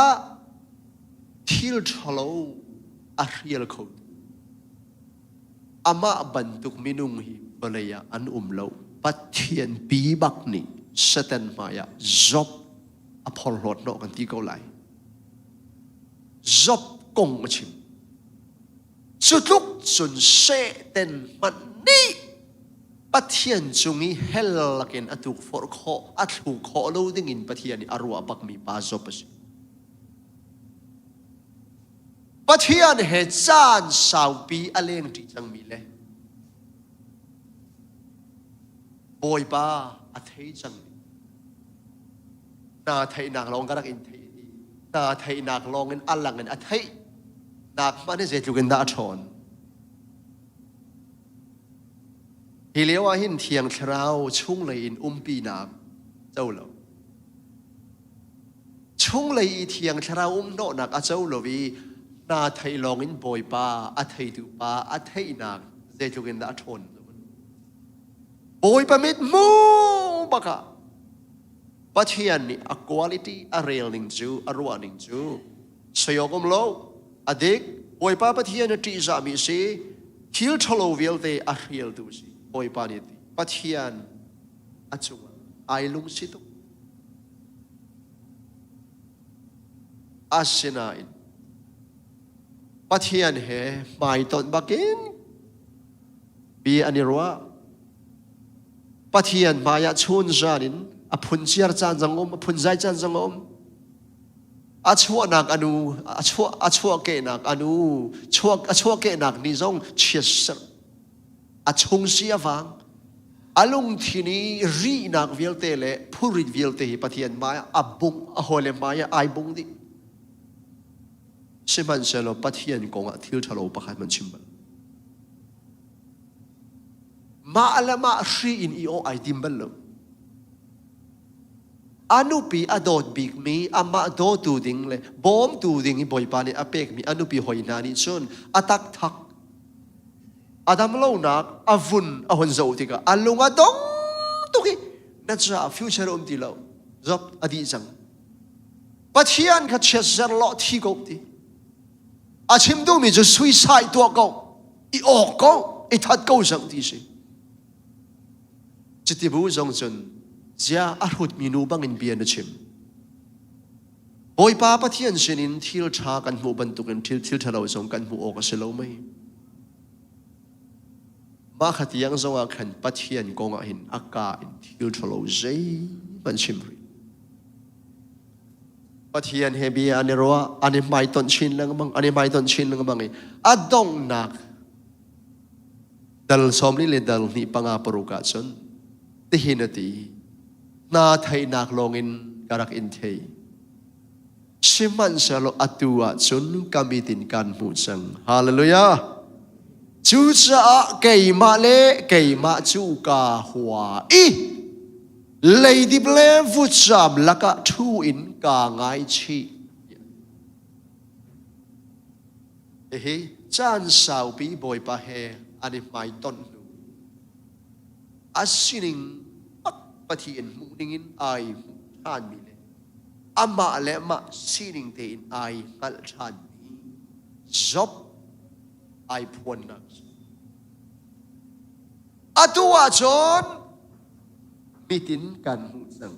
Speaker 4: ทิลทะโลอาเรียลโคดอามาบันทุกมินุงฮีบลายอันโลปัทยันปีบักนี่สเตนมายาจบอพอลโลดนกันที่เกาไลจบกงชิมสุดลุกจนเสเตนมันนี่ปัทยันจุงฮีเฮลลักเนอตุกฟอร์คออัตุกขอโลดิ้งอินปัทยันอารัวบักมีปาจบสิปัทยันเหตุจานสาวปีอเลงที่จังมีเลยบอยป้าอัฐิจังนาไทยนักลองกันนักอินไทยนาไทยนักลองกันอัลลังกันอัฐินักมันจะจุกันดาชอนฮิเลวาหินเทียงเท้าชุ่งเลยอินปีนักเจ้าเราชุ่งเลยเทียงเท้าโนนักเจ้าเราวีนาไทยลองอินบอยป้าอัฐิตุป้าอัฐินักเจจุกันดาชอนบอยป้ามิดมูบักะปัจจัยนี้อะควอลิตี้อะเรียลนิงจูอะรัวนิงจูสยองกมโลอดีกบอยป้าปัจจัยนี้ที่จะมีสิฮิลทโลวิลเตอะเรียลดูสิบอยป้านี่ปัจจัยอะจูไอลุงสิตุอาเซนาอินปัจจัยนี้ไม่ต้นบักินบีอันนี้รัวปัทยันมายาชุนจานินอพุนเชียร์จานจังอมอพุนใจจานจังอมอาชัวนักอนุอาชัวเกนักอนุชัวเกนักนิจงเชียร์อาชงเสียฟังอาลุงที่นี้รีนักวิลเตเลผู้ริดวิลเตปัทยันมายาอับบุงอโหเลมายาไอบุงดิสิมันเชลปัทยันกงอาทิลทะโลปะขันมันชิมบัลมาละมารีอินอีโอไอดิมเบลอนุปีอดอดบิกมีอามาโดตูดิงเลยบอมตูดิงอีบอยปานีอเปกมีอนุปีหอยนานิชนอตักทักอดัมโลนักอวุนอหุนโจติกาอลุงอดงตุกีนัดจะฟิวเจอร์อมติเลวจบอดีจังปัจจัยขัดเชสเซอร์ลอที่กบดีอาชิมดูมีจะสุยไซตัวเขาอีออกเขาอีทัดเขาจังที่สิจิตติบูจงจนจะอารุดมีนูบังอินเบียนชิมบอยป้าปัทยันเชนินทิลชากันหูบรรทุกันทิลทะเลาจงกันหูออกเสลาไม่มาขัดยังจงอาขันปัทยันกงอาหินอากาศทิลทะเลาใจมันชิมรีปัทยันเฮบีอันนี้รัวอันนี้ไม่ต้นชินแล้วมั้งอันนี้ไม่ต้นชินแล้วมั้งอดงนักดัลสมลิเลดัลนี่ปังอาปรุกาจนที่หินตีนาไทยนักลงอินการักอินเทยชิมันเชลอตัวจนกามิตินกันหูจังฮาเลลูยาจูจ้าเกยมาเลเกยมาจูกาหัวอีเลยดิบเลฟุตจามลักะทูอินกาไงชีเฮ้จานสาวปีบอยปะเฮอันนี้ไม่ต้นอาศินิงปักปะทีนมุนิงินไอท่านมีเลยอามาเลมาศินิงเตนไอกัลท่านมีจบไอพวนนักอาตัวจนมิตินกันหูสัง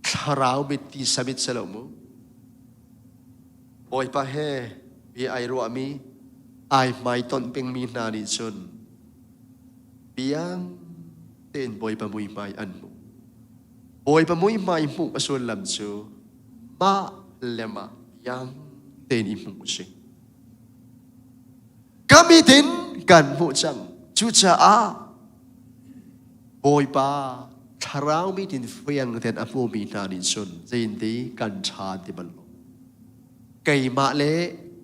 Speaker 4: คราวมิติสมิทสลมุบอยปะเฮบีไอรัวมีไอไม่ต้นเป็นมีนานิชนyang ten boy pamuy may anmo boy pamuy may mo asul lamso ma lema yang ten imu si kami din kan mo chang chucha a boy pa ทาราวมีดินเฟียงเทนอภูมีนานิชุนจีนดีกันชาติบัลลไก่มาเละ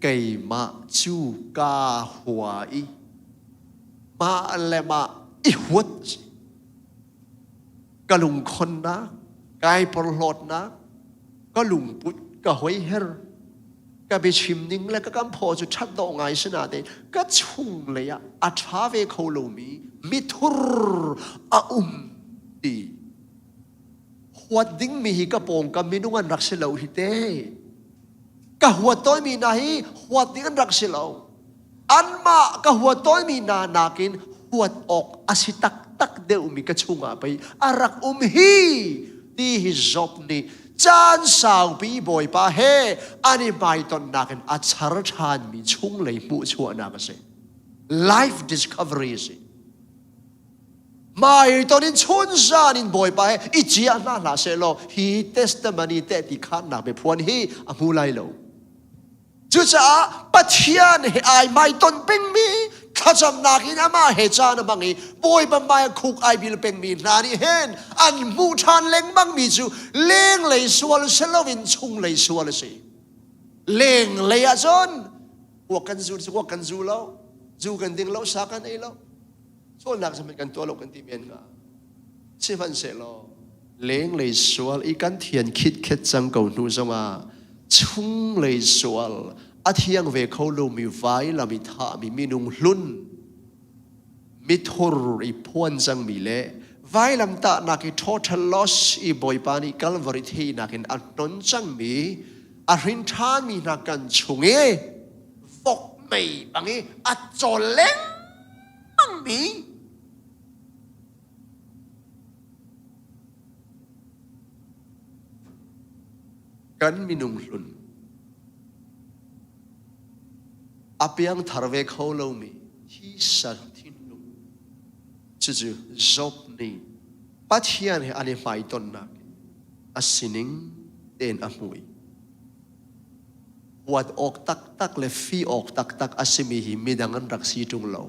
Speaker 4: ไก่มาจูกาหัวอีมาอะไรมาอีหัวกะลุงคนนะกายปลอดนะก็ลุงปุดก็หอยเฮรก็ไปชิมนิ่งแล้วก็กำพอจุดชัดดองไงชนะเดก็ชุ่งเลยอะอัฐาเวโคโลมีมิทุรดีหัวดิ้งมีหิกระโปงก็มีนุ่งอันรักเสลาหิเตก็หัวต้อยมีนาฮีหัวดิ้งอันรักเสลาอันมาก็หัวต้อยมีนากินหัวออกอาศิตักตักเดวมีกระชุ่งไปอารักฮีดีฮิจอบนี่จานสาวปีบอยป้าเฮอันนี้ไปตอนนักอันอัจฉริยะมีชุ่งเลยมุชัวนักเส life discovery สิมาตอนนี้ชุนซานินบอยไปอีจีอันน่าหนาเสลฮีเทสต์มันนี่เตติขันนักไปพวนฮีอามูไลโลจุดจ้าปัจเจียนเฮไอไม่ตอนเป็นมีข้าจำนักอินามาเฮจานบังอีบอยบังไม่คุกไอบิลเป็นมีนานี่เห็นอันมูทานเล็งบังมีจูเล็งเลยสวลเสลวินชุงเลยสวลสิเล็งเลยอาจนวัวกันจูแล้วจูกันดิ้งแล้วสักกันไอแล้วส่วนนักสมัยกันตัวเรากันที่เมียนกาสิฟันเสลเลี้ยงเลยสวลอีกันเทียนคิดแค่จังเก่าหนูจะมาชุ่งเลยสวลอาเทียงเวเขาลูมีไว้ละมีท่ามีนุ่งลุ่นมีทุรอีพวนจังมีเล่ไว้ลำตานักอี total loss อีบอยปานีกัลวาริทีนักอินอันนนจังมีอารินทานมีนักกันชงเอฟกไม่บางอีอัจจอเล้งบังมีกันมีนุ่งลุ่นอาเปียงทารเวเขาเรามีที่สัตทินลุจู่ๆจบนี้ปัจเจียนอันนี้ไม่ตอนนักอาศินิงเดินอมุยวัดออกตักเลฟีออกตักอาศิมีหิมีดังนั้นรักสีจงเรา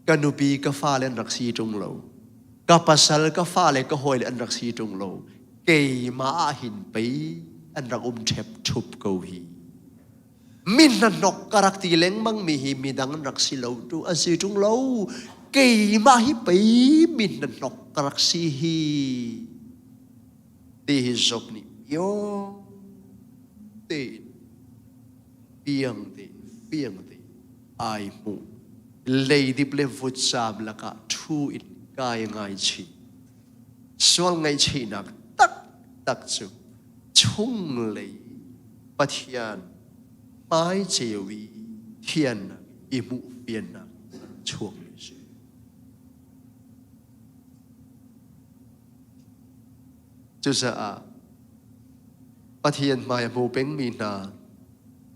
Speaker 4: กันุบีก็ฟ้าเล่นรักสีจงเรากับปัสสาวะก็ฟ้าเล่นก็หอยเล่นรักสีจงเราเกยมาหินไปอันรักเทปทุบเกาฮีมินนันนกกรักตีเล้งมังมีหิมีดังรักสีเหลาดูอาศัยจงเหลาเกี่ยมาฮิไปมินนันนกกรักสีฮีตีฮิจบนี่โยเตเปียงเตไอมูเลยดิบเลฟุตซามละกะทูอินกายไงชีส่วนไงชีนักตักจูชุ่งเลยปัทยานไม้เจวีเทียนอิมุเปียนนักช่วงนี้สิจุดจะปัทยานมาโมเป็นมีนา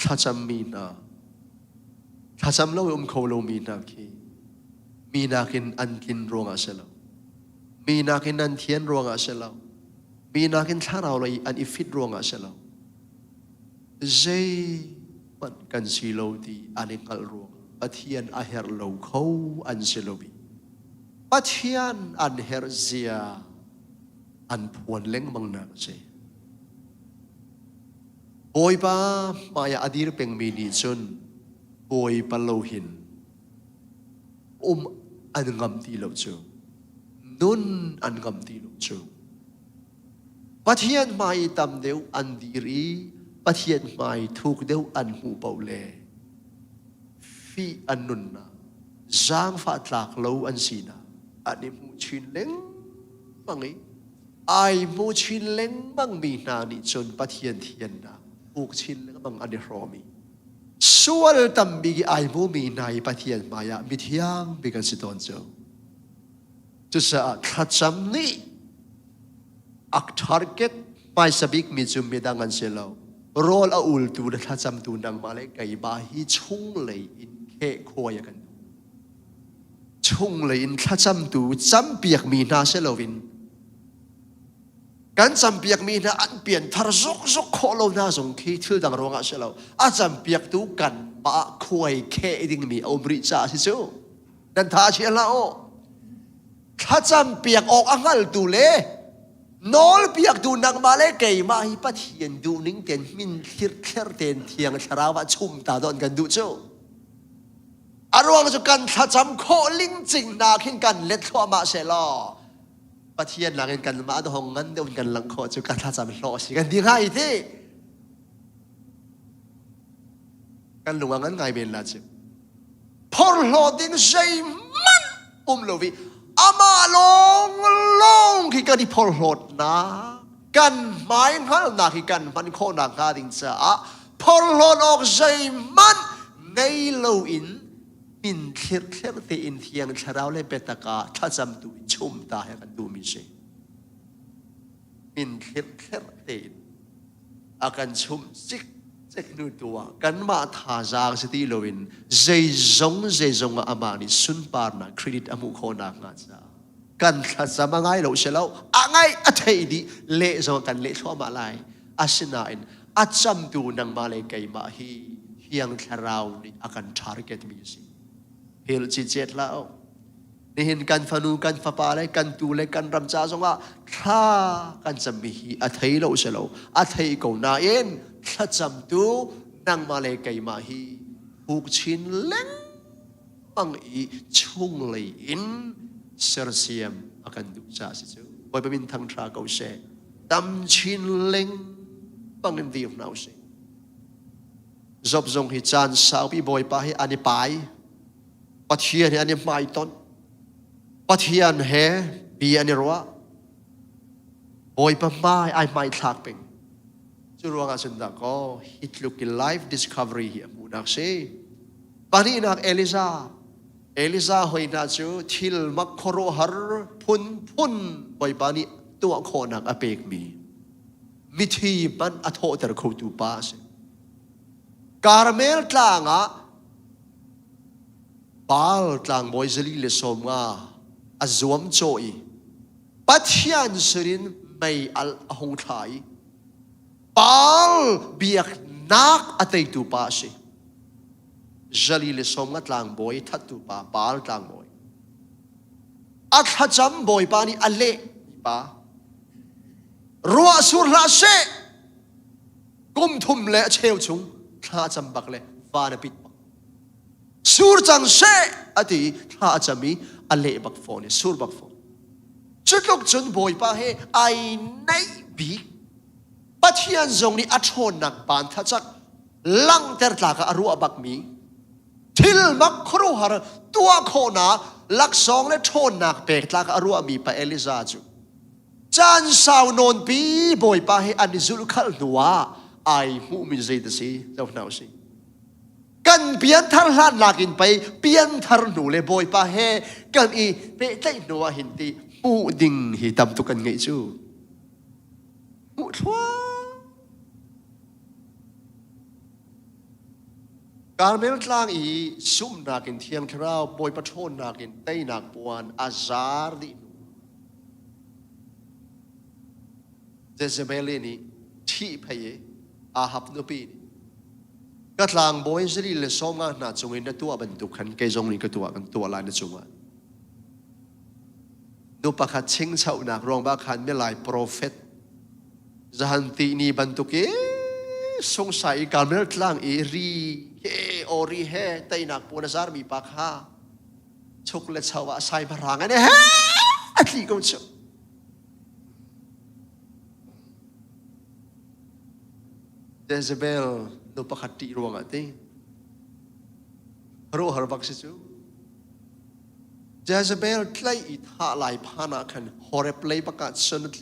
Speaker 4: ถ้าจำมีนาถ้าจำเราเขาเรามีนาคีมีนากินอันกินรวงอาเซลมีนากินอันเทียนรวงอาเซลมีนากินท่าเราเลยอันอิฟิตรวงอาเซลเจมันกันสิโลดีอันนี้กัลรวงปัทยันอาเฮร์โลเขาอันเซโลบีปัทยันอันเฮร์เซียอันพวนเล้งมังนักเจโอยป้ามายาอดีรเป็นมีนิจนโอยปะโลหินอันงำตีโลเจนุนอันงำตีโลเจปัทยันมาอีตำเดียวอันดีรีปัทยันมาอีถูกเดียวอันหูเบาเล่ฟีอันนุนนะจางฟ้าตากโลอันสีนะอันนี้มูชินเล้งมังไอมูชินเล้งมังมีนานิจนปัทยันเทียนนะมูชินเล้งมังอันนี้รอมีส่วนตั้มบีไอมูมีนายปัทยันมายามิทยังบิกันสิตอนเจ้าจุดสะอาดขัดจำนี้อักทาร์เก็ตไปสบิกมิจุมมีดังอันเซลล์โรลอาอุลตูดขัดจำตูนังมาเลยไก่บาฮีชุ่งเลยอินเคโคยกันชุ่งเลยอินขัดจำตูจำเปียกมีนาเซลล์วินกันจำเปียกมีนาอันเปลี่ยนทาร์ซกโคโลนาส่งคีทิลดังรวงอาเซลล์อาจำเปียกตูกันปะควยเคดิ่งมีอมริจาสิเจ้าดันท้าเชียร์ละโอขัดจำเปียกออกอังกัลตูเล่ นอลเปียกดูนังมาเลเกยมาฮิปัทเฮียนดูนิ่งเต็นมินคิดเคร์เต็นเทียงชราวะชุมตาดอนกันดูเจ้าอารวงจุกันถ้าจำโคลิงจริงนาขึ้นกันเล็ดข้อมาเชลอปัทเฮียนหลังกันมาดองงั้นเดินกันหลังโคจุกันถ้าจำโลสิกันดีง่ายที่กันหลวงงั้นไงเป็นละจิพอลอดินใจมันโลวิอามาลงที่กันที่พอลอดนะกันหมายหันนาที่กันมันโคนักการดินจ้าพอลอดออกใจมันในโลอินมินเคร์เตอินเทียงชราวเลเปตกาถ้าจำดูชุมตาให้กันดูมิเชมินเคร์เตอินอาการชุมจิกนูตัวกันมาทาจางสติโลวินเจจงอามานิสุนปาร์นาเครดิตอามุโคนักงาจ้ากันถ้าจำง่ายเราเชลล์ง่ายอัฐิดีเละจงกันเละชั่วมาลายอาชนาอินอาจำดูนังมาเลเกยมาฮีเฮียงชราวนี่อาการทาร์เก็ตมิสิเฮลจิเจ็ดแล้วนี่เห็นกันฟานูกันฟาปาเลยกันตูเลยกันรำจ้าจงว่าถ้ากันจะมีอัฐิเราเชลล์อัฐิกูน่าเอ็นถ้าจำดูนังมาเลกัยมาฮีผูกชินเล็งบังอีชุ่งเลยอินเซอร์เซียมอากันดูจ้าสิจูไปเป็นทางทราเกาเชดำชินเล็งบังอินดีฟนาวเชจบจงฮิจานสาวพี่บอยไปให้อันนี้ไปปัทเทียนอันนี้ไม่ต้นปัทเทียนเฮบีอันนี้รัวบอยไปไม่ไอไม่ทักเป็นจุดว่าสุดนักก็ฮิตลุกิไลฟ์ดิสคัฟเวอรี่มูนักเซ่ปานีนักเอลิซาหอยนักจูทิลมักโคโรฮาร์พุนไปปานีตัวโคนักอเปกมีมิธีมันอโทเตอร์คูตูปาสการเมลตลางะบาลตลางบอยซลีเลสอมงาอจวมโจยปัทยันสรินไม่อัลหงไทยบาลเบียกนักอัตยตูปาสิจลีเลสอมงัดลางบอยทัดตูปาบาลตลางบอยอัตจำบอยปานี่อัลเล่ปารัวสุรลาเชกุมทุมเละเชลชุงถ้าจำบักเละฟานปิดบักสุรจังเชอดีถ้าจำมีอัลเล่บักฟอนสุรบักฟอนจุดลกจนบอยปาเฮไอในบีปัทยันจงนี้อัชนนักปานทัจักลังเตอร์ตากอรัวบักมีทิลมักครูหาร์ตัวโคนาลักสองและชนนักเปกตากอรัวมีไปเอลิซาจูจานสาวนนปีบอยปาเฮอันนิซุลคัลนัวไอมูมินเซตซีเจ้าหน้าสิกันเปลี่ยนทารหันลักินไปเปลี่ยนทารนูเลยบอยปาเฮกันอีเปใจนัวหินตีมูดิ่งหิตำตุกันไงจูมูทัวการเมลตลางอีซุ่มนักินเทียงคราวบอยปะโชนนักินเต้นักปวนอาซาร์ดิเจเซเบลีนี่ที่พยอาฮับนุปีนี่ก็ทางบอยสิริเลสอมงานนาจงอินตัวบรรทุกขันเกจงนี่ก็ตัวกันตัวลายนจงวันนุปะขัดชิงเช่านักรองบ้าขันไม่ลายโปรเฟตจะหันตีนี่บรรทุกสงสัยการเมลตลางอีรีเฮโอรีเฮเต้นักปวนซาร์มีปากฮาชุกเลชาวะใส่พลังอันนี้เฮ้อธิกงชเจเซเบลนุปะขัดตีรวงอะไรรู้หรือบักซิจูเจเซเบลใกล้อิทาลายพานาคันฮอร์เรปเลยประกาศสนุก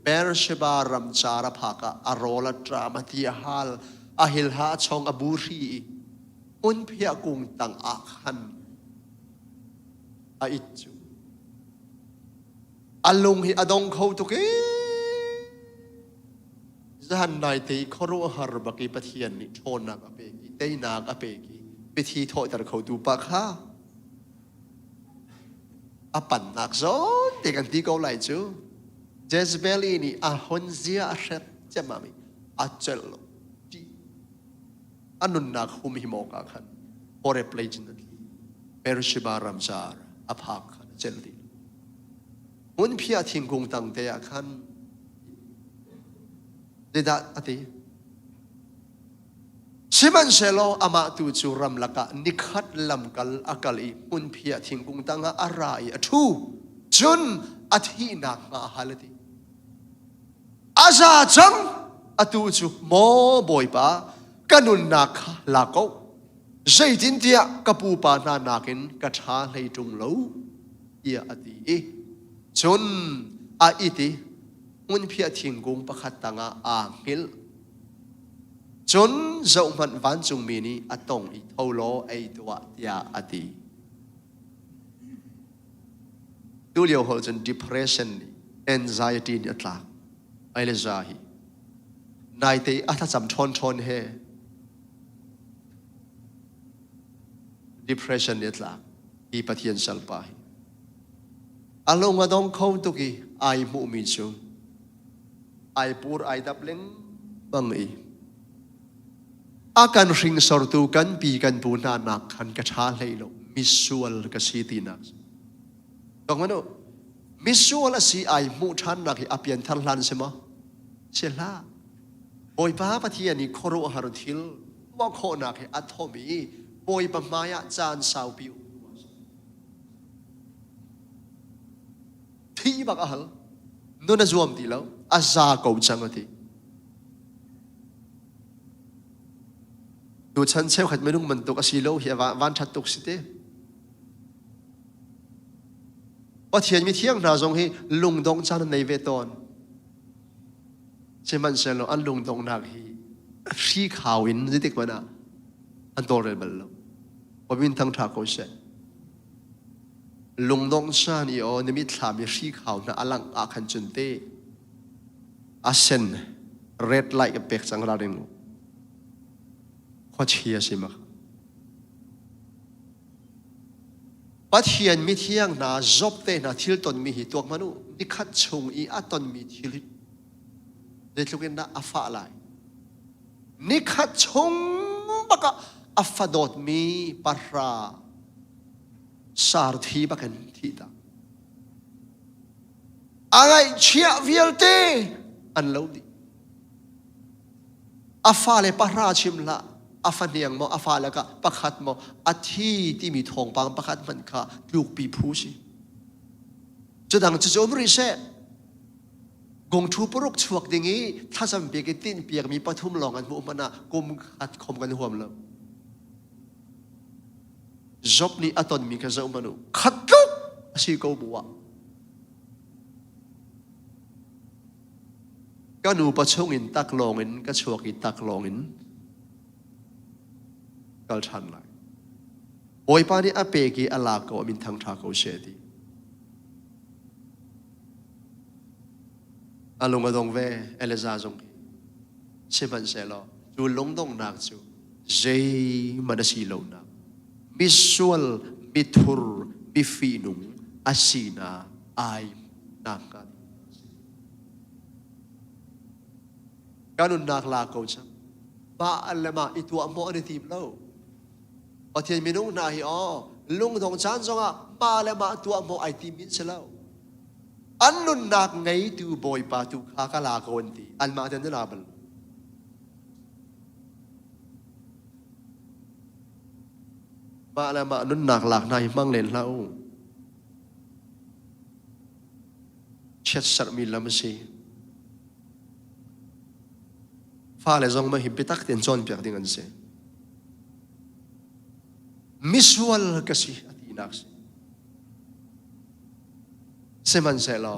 Speaker 4: เบอร์เชบารัมจาราภากะอารอลตรามาติฮัลอาฮิลฮาชองอบูรีอุนเพียกุงตังอาคันอาอิจูอัลลุงฮิอดงเขาตุกีจันนายตีขรุหารบักิปะเทียนนิโทนักอเปกิเตยนักอเปกิพิธีโทตระเขาดูปะค่ะอปันนักซอนเด็กันที่เขาไหลจูเจสเบลีนี่อาฮอนเซียอาเชตเจมามีอาเจลโลดีอันนุนนักหุมหิโมกาขันโอเรปเลจินันเปรชิบารัมจาร์อภาคันเจลดี มุนเพียทิ้งกงตังเตะขันเดดาอติสิมันเซโลอามาตูจูรัมลักะนิคัดลำกัลอากาลีมุนเพียทิ้งกงตังอะไรอทูจุนอธินักงาฮัลติอาซาจังอตูจูโมบอยปากันุนนักลากเอาใจจินเตียกับปูปานานากินกระชาเลยจงโลเอียอติจนอาอิติมุนเพียทิ้งกงประคัตตังอาหิลจนเจ้ามันวันจงมีนี้อตงอีเท่าโลไอตัวเตียอติดูเดียวเขาจน depression anxiety นี่ตลาดไอเลจาฮีนายเตะอัตจำชนเฮ depression นี่ตลาดอีปะเทียนสัลปาฮีอารมณ์ก็ต้องเข้าตุกีไอมุมิจุงไอปูร์ไอดับเล็งบังอีอาการริงสอร์ตูกันปีกันปูนานักขันกระชาเลยลมิสวลกสีตีนักตรงนั้นมิสวลสีไอมุชันนักอภิยันทันลันใช่ไหมเชล่าบอยป้าปะเทียนี่โคโรฮารุทิลว่าโคนักอัตโทมีบอยปะมายาจานสาวปิวที่บักอัลนู่นจวมตีแล้วอาซาเกาจังทีดูฉันเชื่อขัดไม่นุ่งมันตุกอาศิโลเฮียวันชัดตุกสิเตว่าเทียนมีเที่ยงนาจงให้ลุงดงจานในเวตอนใช่มันเชลโลอันลุงดงนักฮีชีขาวอินจิติกมันอ่ะอันโตเรเบลล์ว่าวินทั้งทาโกเชลุงดงชานี่อ๋อนิมิตถามีชีขาวน่ะอลังอาคันจุนเตอาเซนเรดไลท์กับเป็กสังราเรงข้อเชียสิมะปัจเจียนมีเที่ยงนาจบเตนาทิลตนมีหิตัวมนุนิคัดชงอีอัตนมีทิลิเด็กลูกน่าอัฟาไลนิคัดชงบักอัฟาดอดมีปาราสารทีบักันทีตาอะไรเชียวิลเตอันเลวดีอัฟาเลปาราชิมละอาฟันยังมออาฟาแล้วก็ประคัดมออาทีที่มีทองบางประคัดมันค่ะลูกปีผู้สิจะดังจะจมริเซ่กงทูปรุกชวกอย่างนี้ถ้าจำเปียกตินเปียกมีปฐุมลองกันมุมันนะกุมขัดคมกันห่วมแล้วจบนี้อัตนมีกันเจ้ามนุขัดลุกสิกูบัวก็หนูประชงอินตักลองอินก็ชวกอินตักลองอินกัลชันไลโอยปานี่อาเปกีอลาโกมินทังทาโกเชตีอาลงมาดงเวเอเลซาจงเชมันเซลจูลงดงนักจูเจมันสีโลนักมิสวลมิทุรมิฟีนุงอาศีนาไอนักกันการนุนนักลาโกจังบ้าอะไรมาอีตัวมอในทีมเราพอเทียนมีนุ่งนาฮีอ๋อลุงทองชันจงอ่ะมาแล้วมาตัวโมไอทีมินเสลาอันนุนนักไงตูบอยปาตูข้ากลาโกนตีอันมาเดินนาบลมาแล้วมานุนนักหลักนายมั่งเล่นเล่าเช็ดสัตว์มีลำซีฟ้าเลยจงมาหิบตักเตียนจอนเปียกดิ่งอันเสมิสวลกสิอตินักเซมันเซลอ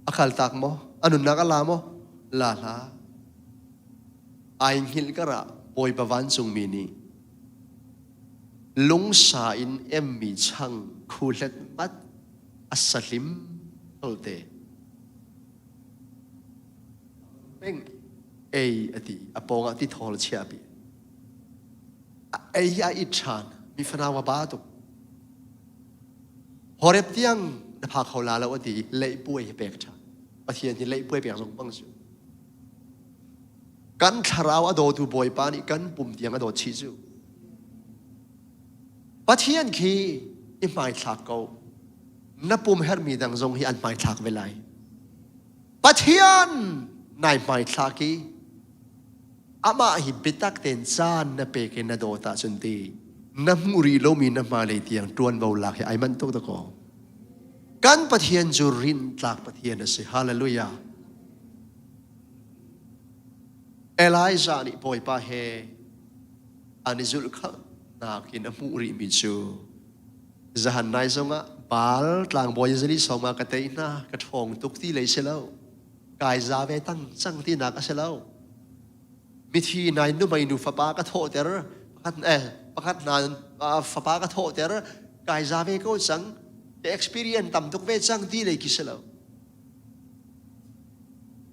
Speaker 4: อาคาลตักโมอนุนักลาโมลาลาไอหิลกระบอยปวันจุงมินีลุงสาอินเอ็มมีช่างคูเล็ดมัดอัสลิมโอเตเป็นเออติอปองอติทอลเชียบีไอ้ยาอิชานมีฟนาวบาตุฮอเรปเตียงนภาเขาลาแล้ววันที่เล่ป่วยเปียกชาประเทศที่เล่ป่วยเปียกสงบังสุกันทาราวอโดตูบอยปานี่กันปุ่มเตียงอโดชิจูประเทศคีอิมายทักเกา นับปุ่มเฮร์มีดังทรงที่อันไม่ทักเวลัยปัทยานนายไม่ทักกีอามาหิบิตักเต็นซานนับเปกนัดโดตาสุนตีน้ำมุรีโลมีน้ำมาเลยเตียงตวนเบาหลักให้ไอ้มันตุกตะกอกันปัทยานจูรินตากปัทยานนะสิฮาเลลูยาเอลายซานิปอยปาเฮอันนี้จุลข้านากินน้ำมุรีมิจูจะหันนายสงะบาลตลางบอยจะนี่สองมากระเตยน่ากระทงตุกที่เลยเสียแล้วกายซาเวตั้งจังที่นักเสียแล้วมิทีนายนุ่มไม่นุ่มฟ้าปากระโถเตอร์ประคัดนานฟ้าปากระโถเตอร์กายซาเวก็จังแต่ experience ต่ำตุกเวจังที่เลยกิเสียแล้ว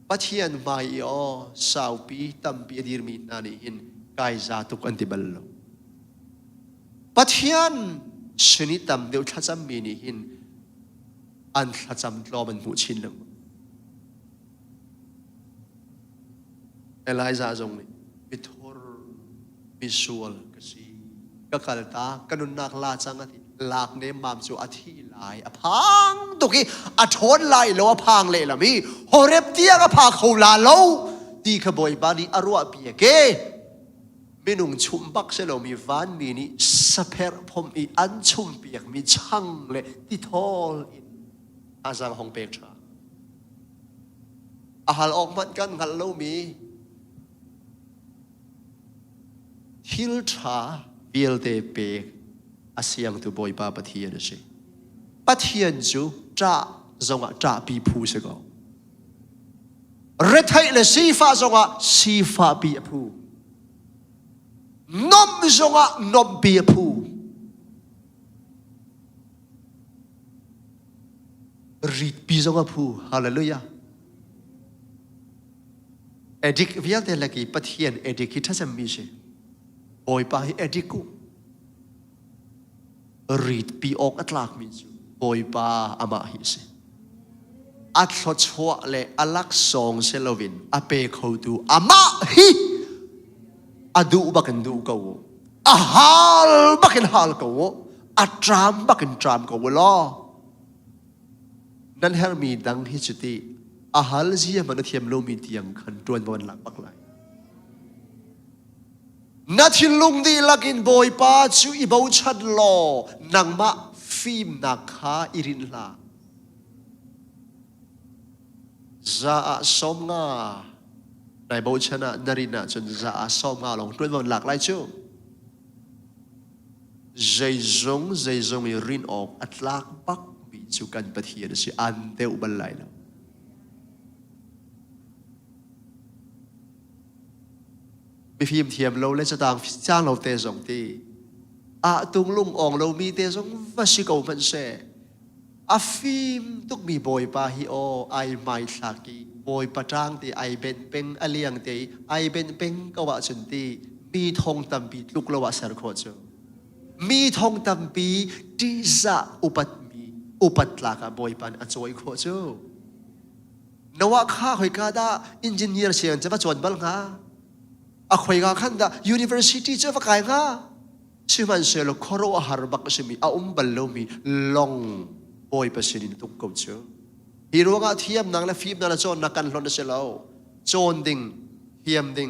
Speaker 4: ปัจเจียนไม่อสาวปีตั้มปีดีร์มีนานี่หินกายซาตุกอันติบัลโลปัจเจียนชนิดต่ำเดียวทัศน์มีนี่หินอันทัศน์รอมันหูชินลงเอลายซาจงนี่มิทอร์มิสูลกษีก็กัลตากันนุนักลาจังอาทิลากเนมามจูอาทิลายอพังตุกี้อทนลายโลอพังเลยละมีโฮเรปเตียก็พาเขาลาโลตีขบอยบานีอรัวเปียเกมินุงชุมบักเซโลมีวานมีนี่สเปรพมอีอันชุมเปียกมีช่างเลยที่ทอลอินอาจังฮองเปกชาอาหารออกมันกันกันโลมีฮิลทราวิลเตเปกอาเซียงตัวบอยปาปะเทียนสิปะเทียนจูจ้าจงอ่ะจ้าปีพูเสกเรทัยเลสีฟ้าจงอ่ะสีฟ้าปีพูนมจงอ่ะนมปีพูรีดปีจงอ่ะพูฮาเลลูยาเอดิกวิลเตเลกีปะเทียนเอดิกที่ท่าจะมีสิบอยปาเอดิกุรีดปีออกอัตลากมิจูบอยปาอามาฮิสิอัตลดชัวเลอลักซองเซลวินอเปเขาดูอามาฮิอดูบักันดูเขาอาฮัลบักันฮัลเขาอัตรามบักันตรามเขาล้อนั่นเฮร์มีดังฮิจุติอาฮัลจีมันเทียมโลมีเตียงขันตวนบนหลังบักไหลนัทิลุงดีลักินบอยป้าจูอีบ่าวชัดลอนังมาฟิล์มนักขาอิรินลาจะสมงาในบ่าวชนะนรินาจนจะสมงาลงด้วยวันหลักไล่จูใจจงมีรินออกอัตลักบักมีจูกันปะเทียนสิอันเดอุบัลไลแล้วมีฟิล์มเทียมเราเล่นจะต่างจ้างเราเตะสองทีตุงลุงอ่องเรามีเตะสองว่าสิเกามันเซ่ฟิล์มตุกมีบอยปาฮิโอไอไม่สักกีบอยปะจ้างตีไอเป็นเป็นอเลียงตีไอเป็นเป็นก็ว่าจนตีมีทองตัมปีลูกเราว่าเสร์โคจมีทองตัมปีที่จะอุปัตลากบอยปันอันจอยโคจนว่าข้าคอยกาดาอินจิเนียร์เสียงจะมาจวนบัลงาอะคอยกาขันดา University เจ้าฟักไก่ง่าชิมันเสลคอโรอาหารบักชิมีบัลโลมีลองบอยปัสสินตุกเกาเจ้าฮีโร่กาเทียมนางและฟิบนางละจอนนักการลอนเสลาวจอนดิงเทียมดิง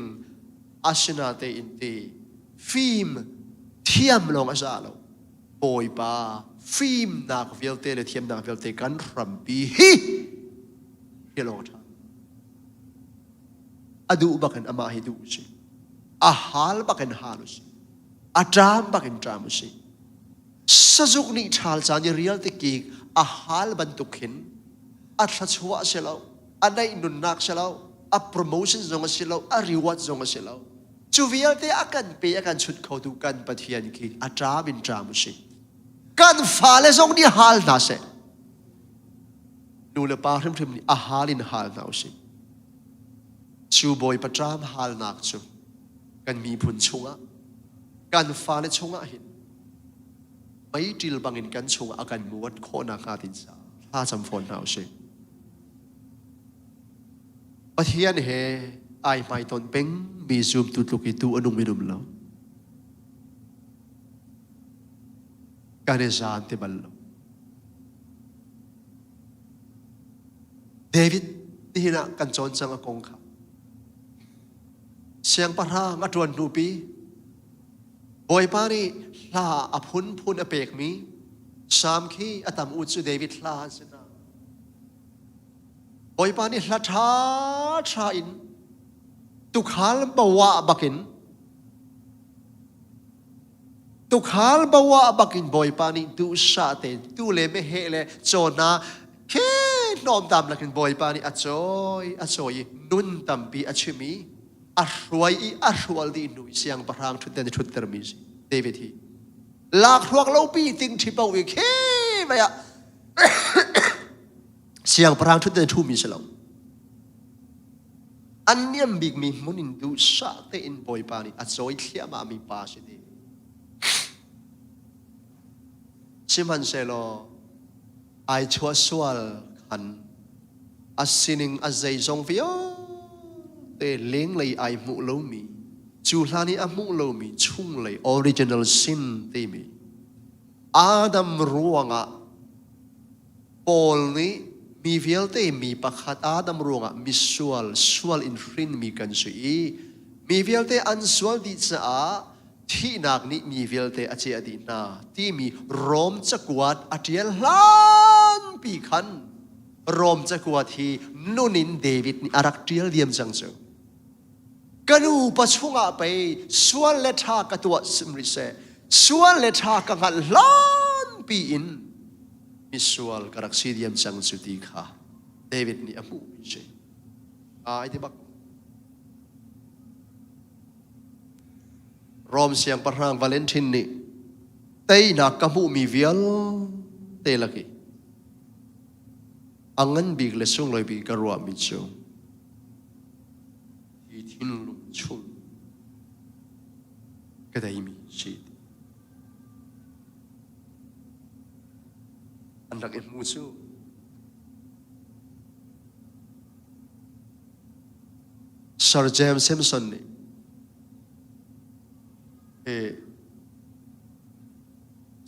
Speaker 4: อาชนาเตอินตีฟิล์มเทียมลองอาซาลาวบอยป้าฟิล์มนักวิลเตและเทียมนักวิลเตกันรัมปีฮีเฮโลท่าอดูบักันอามาฮิดูสิอาฮัลบักันฮาลุสิอาดรามบักันดรามุสิสจุกนี่ชาลจานีเรียลติกีอาฮัลบันตุกินอัตลัชัวเสลาวอันไหนนุนนักเสลาวอัพโปรโมชั่นจงเสลาวอัรีวัตจงเสลาวจูวิลเตอากันเปียกันชุดเขาดูกันปะเทียนกีอาดรามินดรามุสิกันฟาเลจงนี่ฮัลนาเซนูเลปาริมริมนี่อาฮัลินฮัลนาสิชูบอยปะจามฮัลนักจูกันมีพุนชงะกันฟ้าในชงะเห็นไม่จิลบังอินกันชงะกันมวดโคนักอาตินซาถ้าจำฝนเอาสิปะเทียนเฮไอไม่ตนเป็งมีซูมตุตุกิตุอนุมินุมแล้วการเอซานเตบัล เดวิดที่น่ะกันจนจังกงค่ะเสียงปะทะงัดรวนดูปีบอยปานี่ลาอพุนพุนอเปกมีสามขี้อตามอุจุเดวิดลาสินะบอยปานี่ลาชาอินตุขานบวะบักินตุขานบวะบักินบอยปานี่ดูชาเตนดูเลไม่เฮเลโจนาแค่นอมตามลักนบอยปานี่อจอยนุนตัมปีอชิมีอรวยอรวลดีนุยเสียงประหางชุดเดนชุดเตอร์มิสิเดวิดฮีลากทวงเล่าปีติงที่เป่าวิเคไปอะเสียงประหางชุดเดนชุมิสลาอันนี้บิ๊กมีมุนินดูชาเตอินบอยปานี่อจอยเขียมามีปาสิเดชิมันเซโลไอชัวสวลขันอาศินิงอาใจจงฟิโอเตเลี้ยงเลยไอมุโลมีจูลานีอามุโลมีชุ่งเลยออริจินัลซินเตมีอาดัมรัวงะปอลนี้มีเวลเตมีประคัดอาดัมรัวงะมีสวลอินฟรินมีกันสุยมีเวลเตอันสวลดิจ้าที่นักนี้มีเวลเตอเจอดีนาที่มีโรมจักรวรรดิอเจียล้านปีขันโรมจักรวรรดินุนินเดวิดนี่อารักเดียลเดียมจังเจอกันอุปชุงะไปส่วนเลทากตัวสมริเซส่วนเลทากังล้านปีอินมิส่วนกรักซีเดียมจังสุดีค่ะเดวิดนี่อามูมิเชไอ้ที่บักรอมเสียงประหางวาเลนตินนี่เตยนักกมูมีเวียลเตลักอังเงินบีกเลสุงเลยบีกรัวมิจงที่ทิ้งลุงชุงก็ได้มีชีดอันดักเอ็มมูซูซาร์เจมส์ซิมสันนี่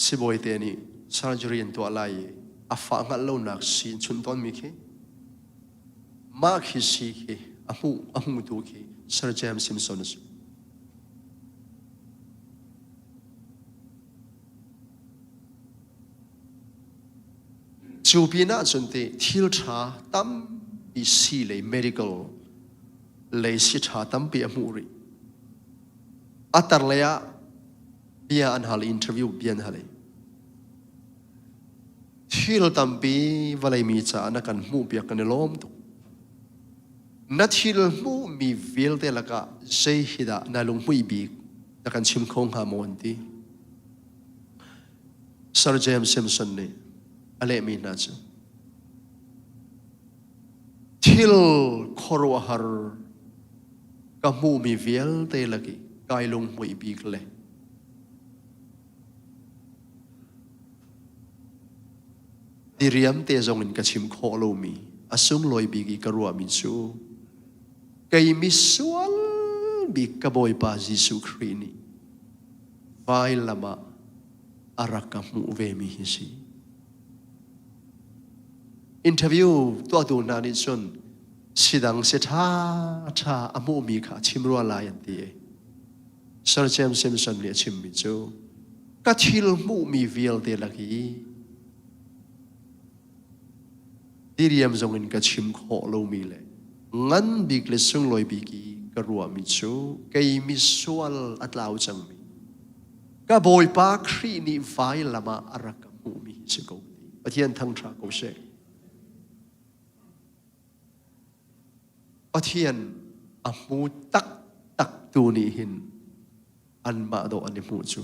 Speaker 4: สิบอยเตนี่ซาร์จูเรียนตัวอะไรอาฟังเราหนักสิชุนต้นมีแค่มากฮิสิแค่อามูตัวแค่ซาร์เจมส์ซิมสันส์จูปีน่าจนเตทิลชาตั้มปีสีเลย medical เลยสิชาตั้มปีอามูรีอัตร์เลยอะเบียอันฮัลอินเทอร์วิวเบียนฮัลเลยที่เราทำปีวันเลยมีจ้านักการมูเบียกันในล้อมตุนัดที่เรามูมีวิลเตลักะเสียหิดะนาลงมุยบีกนักการชิมคงหามวันที่ซาร์เจมส์ซิมสันเนี่ยอะไรมีน่าจะที่เราขอรัวหาร์กับมูมีวิลเตลักะกายลงมุยบีกเลยดิเรียมเตจงอินกชิมโคโลมีอาซุงลอยบีกีกรัวมิซูไกมิสวลบีกบอยปาจิสุครีนีไฟลามาอารักมูเวมิฮิซีอินเทอร์วิวตัวดูนานิชนสิดังเสถาชาอมูมีค่ะชิมรัวลายันตีซาร์เจมส์ซิมสันเนี่ยชิมมิจูกัทิลมูมีวิลเตลักีดิเรียมจงอินกับชิมโคโลมีเลยงั้นบิกเลสุงลอยบิกีกรัวมิจูไกมิสวลอัตลาวจังมีก็บอยปาครีนิไฟละมาอารักมูมีสกุลปะเทียนทั้งทราโกเชปะเทียนอามูตักตูนีหินอันมาโดอันนี้มูจู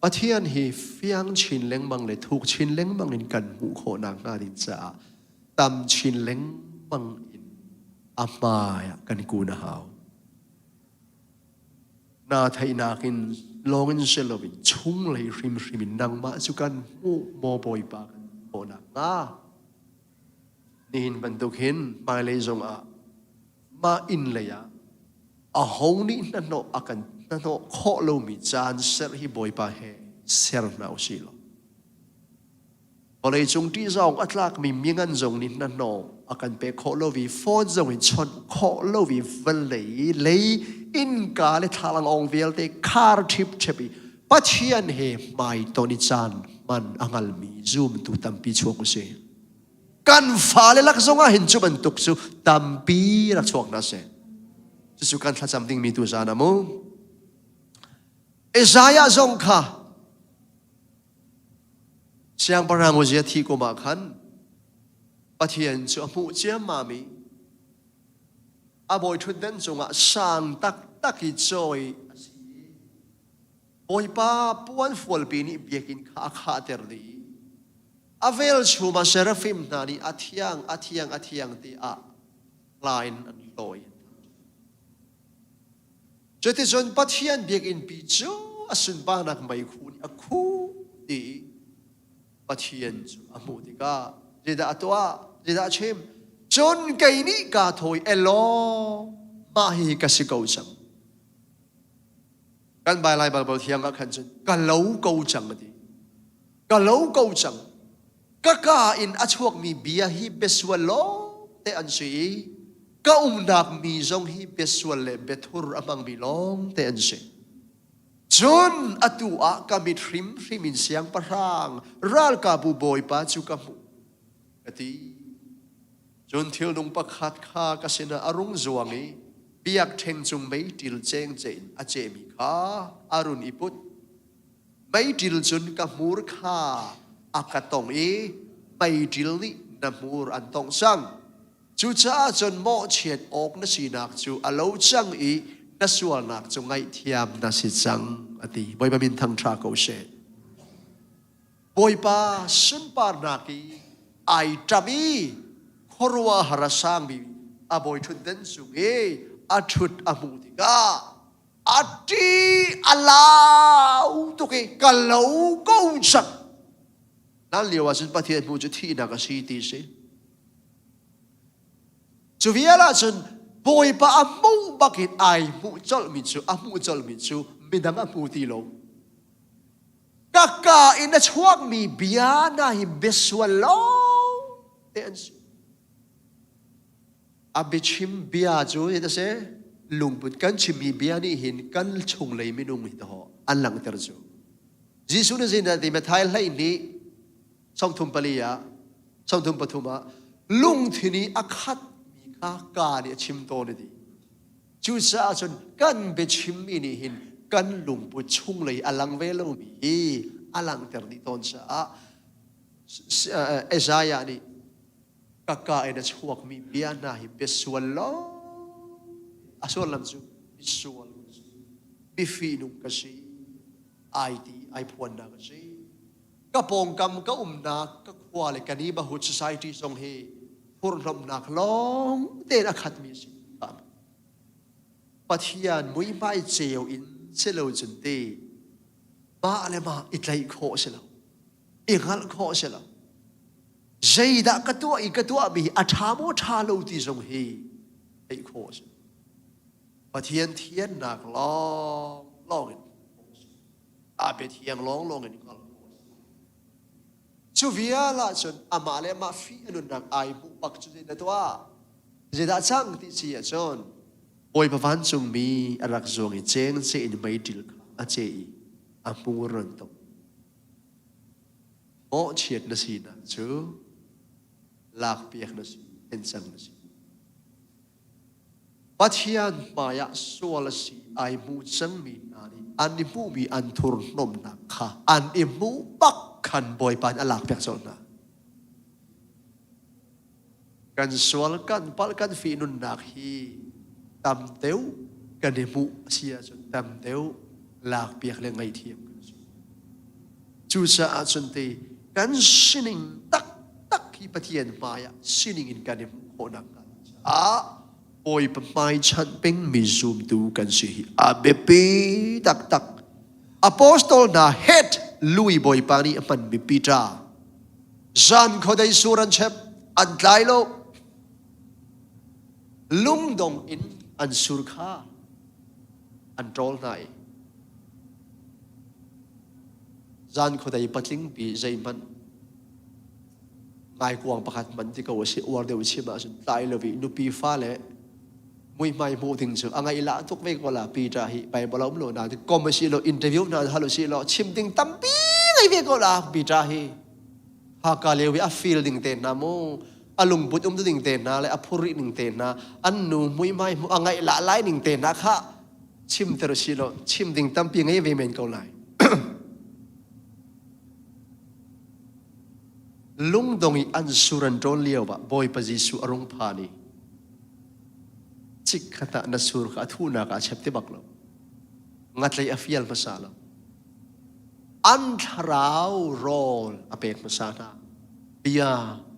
Speaker 4: ปะเทียนฮีฟียงชินเล้งบังเลยถูกชินเล้งบังอินกันหูโคนังนาดินจ่าตำชินเล้งบังอินอามายกันกูนะฮาวนาไทยนากินลองอินเซลวินชุ่งเลยริมินนังมาสุกันหูโมบอยปากันโคนังนี่หินบรรทุกหินมาเลยจงมาอินเลยหงนี่นั่นโนอากันนั่นโนโคโลมิจานเซอร์ฮิบอยปาเฮเซอร์นาอุชิโล พอเลยจงที่จงอัตลักมีเมียงันจงนินนันโนอากันไปขอโลวีฟอนจงอินชนขอโลวีเวลเลยอินกาเลทาลังองเวลเตคาร์ทิปเชปีปัจเจียนเฮไม่ตอนิจานมันอังลมีซูมตุตัมปีชัวกุเซกันฟ้าเลลักจงอาเห็นจุบันตุกซูตัมปีรักชวกนั่นเซจุกันทัศน์ดิ่งมีตุจานามูเอซายาจงค่ะเสียงปรางอุจที่กุมาขันปะเทียนจมูกเจียมามีอาบอยทุนเดินจงอ่ะสั่งตักอีจอยบอยป้าปวนฟัวปีนี้เบียกินข้าเตอร์ลีอาเวลชูมาเชรฟิมนานี่อาเทียงที่อาไลน์อันลอยจะที่จนปะเทียนเบียกินปีจูอาสุนบ้านักไม่คุณอาคูดีปะเทียนจูอามูติกาเจดาตัวเจดาเชมจนไกนี่กาถอยเอโลมาฮีกสิกาจังกันใบลายบาลเทียงก็ขันจนกันเล่าเกาจังดีกันเล่าเกาจังก็อินอชวกมีเบียฮีเบสวลโลเตอันซีก็นักมีจงฮีเบสวลเลเบทุรอมังบิลองเตอันซีจนอตัวก็มีทริมมินเสียงปะรางรัลกาบูบอยปาจูกามุกติจนเที่ยวลงประคัดข้ากษณะอรุณจวงนี้เบียกเทงจงไม่ดิลเจงเจนอาเจมีข้าอรุณอิพุตไม่ดิลจนกับมูรข้าอากาตงไม่ดิลนี่นมูรอันตงสังจูจ้าจนโมเฉียดออกนสีนักจูอโลจังนัสวนักจงไงเทียมนัสิจังอดีบอยบามินทังทราโกเชบอยปาสุนปาร์นักีไอจามีครัวหราสังบีอาบอยชุดเดินสุเออาชุดอามูติกาอาตีอาลาวตุกกะเลากูจักนั่นเรียกว่าสุนปาเทียนมูจุดที่นักสีตีเสจูเวียละจนบอยปาอามูบักอิดไอมูจลมิจูอามูจลมิจูมิดังอามูตีโลกะอินชวกมีเบียนาฮิเบสวลโลเตนซูอาบิชิมเบียจูเห็นไหมลุงบุตรกันชิมมีเบียนี่เห็นกันชงเลยไม่นุ่งหิตหออันหลังเตอร์จูยิสุนสินดีมาไทยไลนี้ส่งทุมปลียาส่งทุมปฐุมะลุงที่นี่อักขัดมีข้ากาเนี่ยชิมโตนี่ดีจูซาจนกันเบชิมมีนี่เห็นกันลุงบุตรชงเลยอันหลังเวลมีอันหลังเตอร์นี่ตอนซาเอซายานี่กะเอ็นชวกมีเบียนาฮิเบสวลโลอาสวลลัมจูบิสวลบิฟีนุกสีไอทีไอพวนนากสีกะปองกำกะนักกะควาเลกันนี้บะหุด society ทรงเฮพูดรำนักลองเตนักขัดมีสิครับปัทยานมุยไม่เจียวอินเซโลจุนเตมาอะไรมาอิตไลโคเสลาอีกฮัลโคเสลาใจดักตัวอีกตัวบีอัฐามทาลูติทรงเฮไอโคสปะเทียนนักลองอาเบเทียงลองเงินก็ชูวิอาละจนอามาเลมาฟีนุนักไอบุปักจุดนั้นตัวเจดาจังที่เสียจนโอยพวันจงมีอรักจงเจงเจนไม่ดิลอาเจอีอามูรันตงโอเฉียดนสีนะจูลากเปียกนสีเห็นจังนสีปัจจัยมายาสวลสีไอมูจังมีนานีอันนี้มูมีอันทุรนมนักค่ะอันนี้มูปักขันบอยปานอลากเปียกโซนะกันสวลกันปัลกันฟีนุนนักฮีตำเต้วกันนี้มูเสียจนตำเต้วลากเปียกเรื่องไงเทียมจูซาจนตีกันสินิงตักที่ปะเทียนมายาสินิงอินกันนี้มูโคนักกันโอยปะไม้ฉันเป็นมิซูมดูกันสิอาเบปีตักอโปสโตลนาเฮดลุยบอยปานีมันมีปีตาจันเขาได้สุรันเชปอันไกลโลลุงดงอินอันสุรคาอันโตลไนจันเขาได้ปัตลิงปีใจมัน ngay quang pakhat man ti ko si war deu chi ma sun tai lovi nu pi fa le mui mai mu thing chu angai la tuk ve ko la pi ta hi bai bolom lo na ti kom si lo interview na halo si lo chim ting tam pi ngai ve ko la pi ta hi ha ka le wi a feeling te na mo alung but tu ding te na le a phuri ning te na an nu mui mai mu angai la lai ning te na kha chim ter si lo chim ding tam pi ngai ve men ko lai lung dongi an suran don liao ba boy pa jisu arung phani chik khata na sur kha thu na ka chepte baklo ngatlai afial masala an tharau rol apek masana pia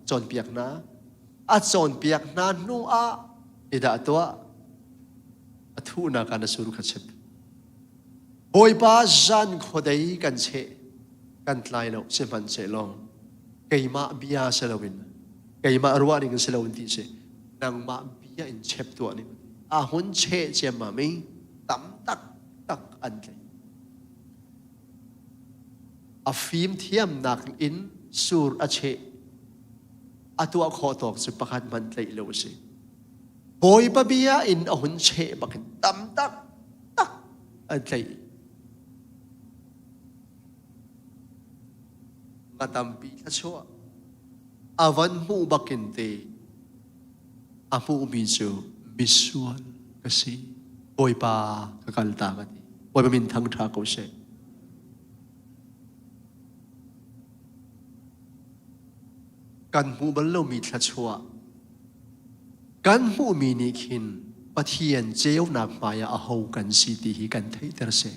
Speaker 4: chon piak na a chon piak na nu a ida to a thu na ka na sur kha chep boy pa jan khodai kan che kan tlai lo se man che long kay ma biya sa lawin kay ma arwa ni sa lawin ti se nang ma biya in chep to ani a hun che che ma mi tam tak tak an kai a phim thiam nak in sur a che atua kho tok se pakhat man tlai lo se boy pa biya in a hun che bakin tam tak tak an kai katampi sa chua avan mu bakinte amu miso visual kasi boy pa kakalta kati boy pa min thang tha ko se kan mu ballo mi tha chua kan mu mi ni khin pathian jeu nak maya a ho kan si ti hi kan thei ter se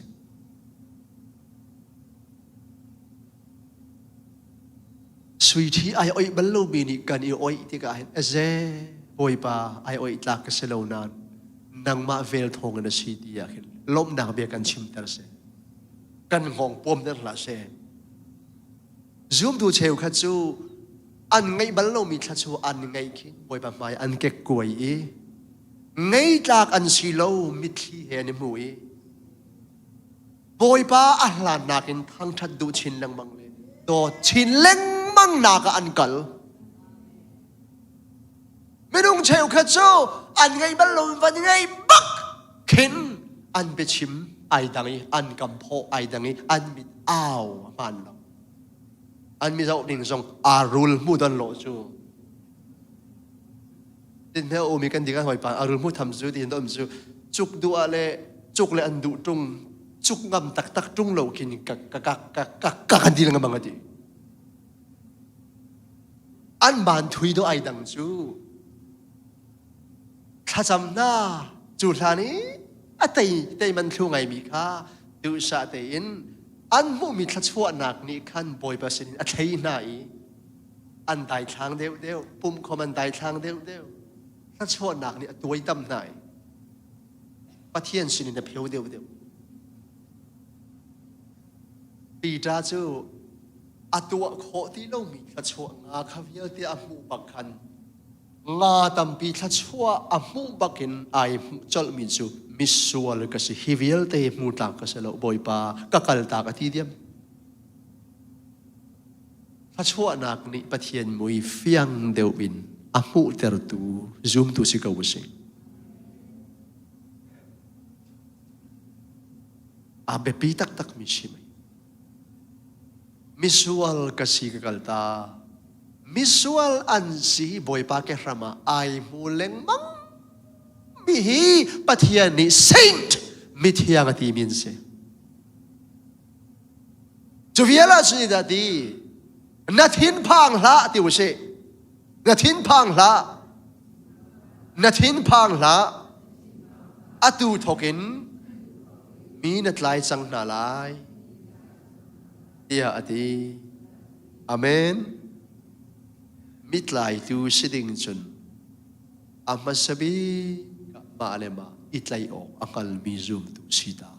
Speaker 4: sweetie ai oi ballo bini kan I oi ti ka hen aze boy pa ai oi tlak ka selo nan nang ma vel thong na si ti ya khin lom na be kan chim tar se kan ngong pom der la se zoom tu cheu kha chu an ngai ballo mi thla chu an ngai khin boy pa mai an ke koi e ngai tlak an si lo mi thi he ni mu e boy pa a hla nakin thang that du chin lang mang le to chin leng mang naka ankal menung cheu kha chu an ngai ballo van ngai bak khin an be chim ai dangi an kam pho ai dangi an mit aw man lo an mi zau ding song arul mu dan lo chu tin he o mi kan diga hoi pa arul mu tham chu tin dom chu chuk du ale chuk le an du tung chuk ngam tak tak tung lo kin ka kan dil ngam ngati an ban thui do ai dang chu khajam na chu thani atai man thu ngai mi kha du sa te in an mu mi thla chua nak ni khan boy ba sin a thei na I an dai thang deu pum khom an dai thang deu thla chua nak ni atoi tam nai pathian sin na pheu deu pi ta chu atua kho ti lo mi thla chua nga khavial ti a mu bakhan nga tampi thla chua a mu bakin ai chol mi chu misual ka si hivial te mu ta ka selo boy pa kakal ta ka ti diam thla chua nak ni pathian mui fiang deu in a mu ter tu zoom tu si ka wuse a be pi tak mi shimai misual kasi kakalta misual ansi boy pa ke rama ai muleng mang mihi pathian ni saint mithiang ati min se juviala si dati nathin phang hla ti use nathin phang hla atu thokin mi natlai sang na lai Dia ati amen mitlai tu siding chun amasabi maalema itlai o akal mizum tu sita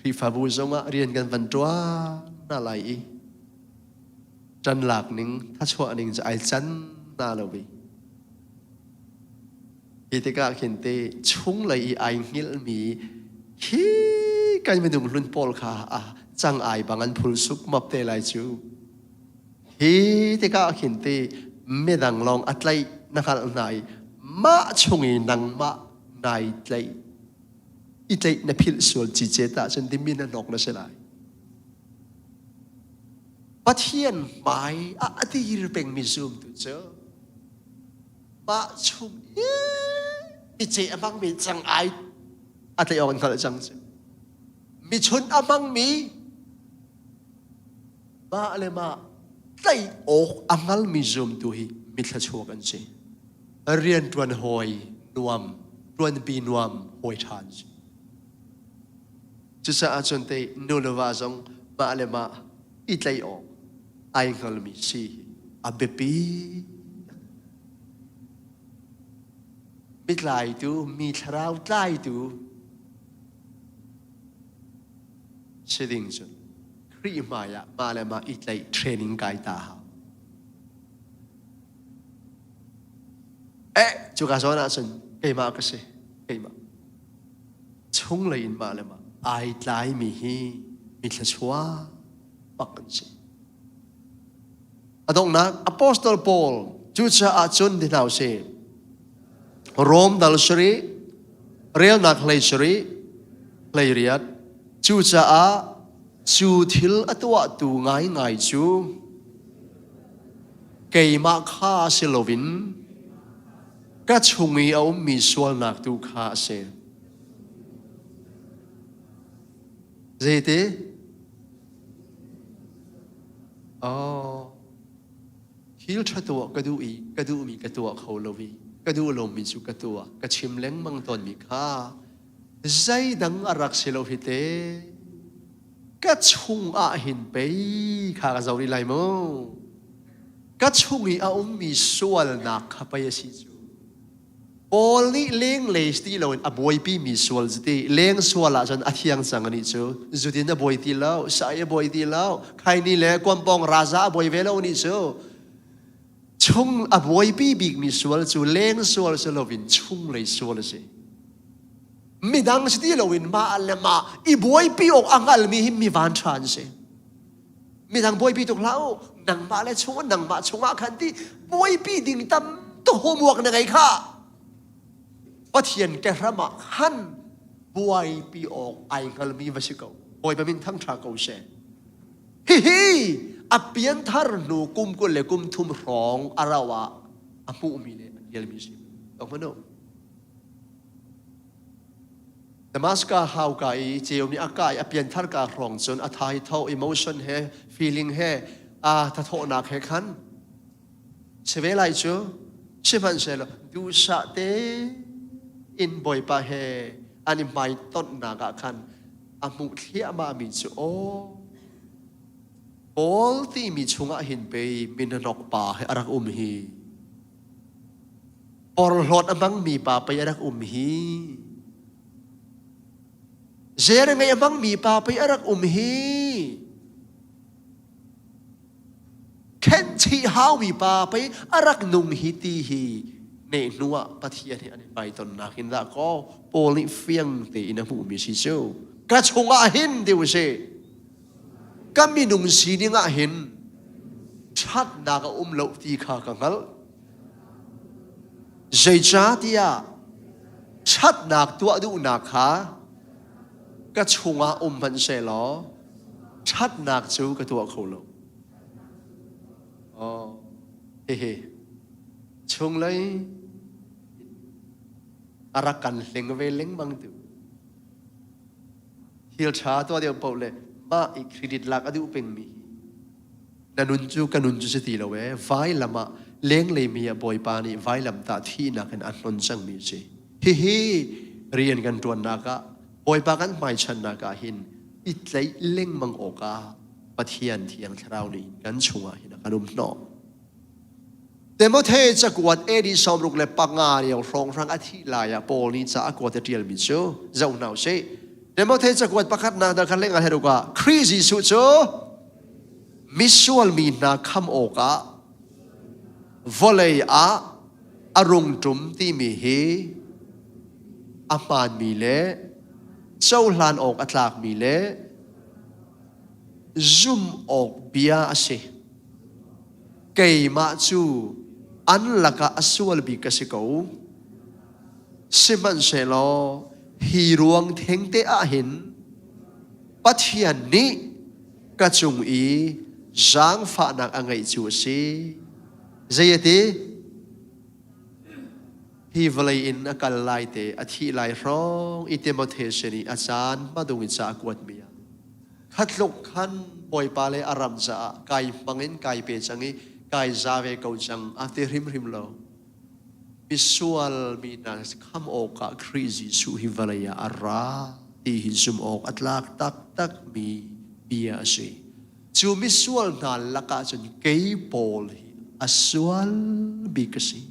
Speaker 4: rifabu zonga rian gan van tua na lai chan lak ning thachwa ning ai chan na lobi itika khinte chung lai ai ngil mi hi kai me dum lun pol kha a chang ai bangan phul suk map te lai chu ฮีที่ก็ขินตีไม่ดังลองอัดไลนักไหนมาชงอีนังมาไหนไลอีไลนพิลส่วนจีเจตาฉันที่มีนันนกนั่นใช่ไหมปะเทียนหมายอดีตเป็นมิซูมตุเจอมาชงมีเจอมังมีจังไออัดไลออกกันเขาจังเจมีชนอมังมีมาอะไรมาไล่ออกอังกัลมิซุมตุฮีมิทชัวกันสิเรียนตวนหอยนวมตวนปีนวมหอยทานสิจะสะอาดจนเตะนูลวาซงมาอะไรมาอีไล่ออกไอ้กัลมิซีอับเบปีมิไล่ตูมิทราวไล่ตูเชดิงจนครีมายะมาเลยมาอีกเลยเทรนนิ่งไกด์ตาหาจุกาสวนาสันเกี่ยมากสิเกี่ยมาช่วงเลยอินมาเลยมาไอ้ไลมีฮีมีทชัวปักกันสิตรงนั้นอพอสโตลปอลจุดจะอาจุนที่เราเสียโรมดัลชรีเรียลนักเลชรีเลยเรียดจูจะอาจูทิลอตัวตูง่ายจูเกยมาข้าเซลวินก็ชงเอามีส่วนนักตูข้าเซเจเตฮิลชัตัวกระดูอีกระดูมีกระตัวเขาลวีกระดูลมมีจูกระตัวกระชิมเล้งมังตอนมีข้าใจดังอรักเซลวิเตก็ชุ่งอาหินไปข้าก็จะเอาดีไลมั้งก็ชุ่งเอามีส่วนนักข้าไปสิจูบอลนี่เลี้ยงเลสตีเราอับวยปีมีส่วนจุดเลี้ยงส่วนละจนอาทิตย์สังกัดจูจุดนี้อับวยตีแล้วสายอับวยตีแล้วใครนี่แหละกวนปองราชาอับวยเวลาวันนี้จูชุ่งอับวยปีบิ๊กมีส่วนจูเลี้ยงส่วนจะเราวินชุ่งเลยส่วนสิมีดังสติเราวินมาอะไรมาอีบวยปีออกอังอัลมีหิมมีวันทรานเซมีดังบวยปีตกเล่านังมาเลยชงนังมาชงอาคันที่บวยปีดิ่งตั้มตัวหัวหมวกนังไงข้าปะเทียนแกระมาหันบวยปีออกไออัลมีวชิกเอาบวยไปมินทั้งทราเกาเซฮิฮิอเปียนทารนูกุมกุลเลกุมทุมร้องอาราวะอภูมิเลเยลมิสิออกมาโนแต่มาสกาฮาวกายเจียวนี่อากาศอเปลี่ยนทัศน์การรองจนอธิษฐานอิโมชันเฮฟีลิ่งเฮถ้าโทนักเฮขันเชเวลัยจูเชมันเชลดูสะเตอินบอยปะเฮอันนี้ไม่ต้นนักขันอามุเทียมามีจูโอบอลที่มีชงอาหินไปมินนกป่าให้อารักฮีปอลหลอดมังมีป่าไปอารักฮีเจริญไงบังมีป่าไปอารักฮีเข็นชีฮาวีป่าไปอารักนุงฮิตีฮีเนนัวปะเทียนอันนี้ไปตอนนักหินละก็โปลิเฟียงตีนผู้มีชิโจกระชงอาหินเดียวเชก็มีนุงสีนี่อาหินชัดนักเลวตีข้ากังหัลเจจ้าที่ชัดนักตัวดูนักขาก็ชงอาพันเสลอชัดนักจูกับตัวเขาลงเฮ้ชงเลยอารักกันเล็งเวเล็งบังตัวฮิลชาตัวเดียวเปล่าเลยมาอีกเครดิตหลักอดีตเป็นมีนันุนจูกันนุนจูสติเราไว้ละมาเลี้ยงเลยมีบอยปานีไว้ลำตาที่นักอันนนจังมีสิเฮ้เรียนกันตัวนักบอยปากันไม่ชนะกาหินอิตเลยเล่งมังโอกาปะเทียนเทียงเรานี่กันชัวหินกันนุ่มนอแต่เมื่อเทจะกวดดีสมรุกเลยปังงานอย่างรองรังอาทิตย์ลายโปนี่จะกวดเทียนมิจูเจ้าหนาวเช่แต่เมื่อเทจะกวดประคัดนาดังคันเล่งอะไรดูกว่าคริสิสุจูมิสวลมีนาคำโอกาวอลเลยอารมณ์จุ่มที่มีเฮอาปานมีเล่เจ้าลานออกอัตลากมีเล่ซุ่มออกเบียเส เกยมาจูอันละกะอสวลบิกสิโกสิมันเสลอฮีรวงเทงเตอะหินปัทยันนี้กะจุงอีจางฝานักอังไงจูสิเจยติฮีวลัยอินอากาลไลเตอธิไลร้องอิเตมเทเชนีอาจารย์มาดูอิจากวดเมียขัดลุกขันบอยปาเลอารัมจะไกบังเงินไกเปจังอีไกจาเวกาจังอัติริมริมโลมิสวลมีนัสคำโอกะคริซิสุฮิวลัยอาราตีฮิซุมโอกอัตลักตักตักมีเบียสิจูมิสวลนัลลักะจนเกยโปลอัสวลบิกสิ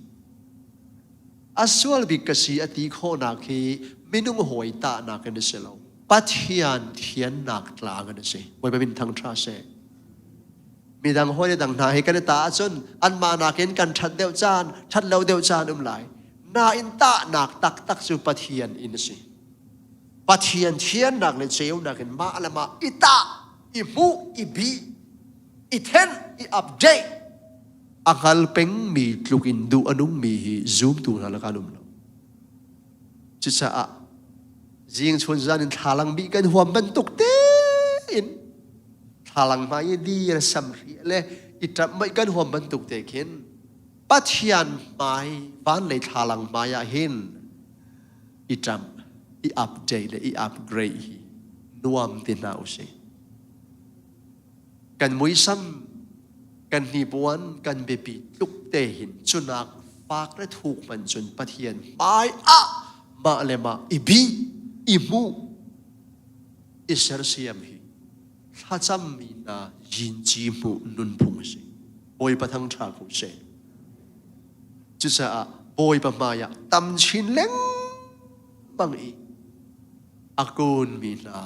Speaker 4: อัสวลบิกสีอติโคนักฮีมินุงหอยตานักกันเสลาปัทยันเทียนนักลากันเสไว้เป็นทางทราเสมีดังหอยดังนาให้กันตาจนอันมานักเห็นกันชัดเดียวจานชัดเล่าเดียวจานไหลนาอินตานักตักตักสุปัทยันอินสิปัทยันเทียนนักเลยเจียวนักเห็นมาอะไรมาอิตาอิมูอิบีอิเทนอิอับเจakal peng mi tlukin du anung mi hi zoom tu na lakanum lo chisa a jing chon zan in thalang bi kan huam ban tuk te in thalang ma ye di ra sam ri le itap mai kan huam ban tuk te khin pathian mai van le thalang ma ya hin itam I update le I upgrade hi nuam te na use kan mui samกันนิบวนกันเบบีลุกเตหินจุนักฝากและถูกมันจนปะเทียนไปอะมาเลมาอิบีอิมูอิสร์เซียมฮีถ้าจำมีนายินจีมูนุนพุงสิบอยปะทั้งชาคุเสจุษะบอยปะมายะตำชินเล้งบังอีอากูนมีนา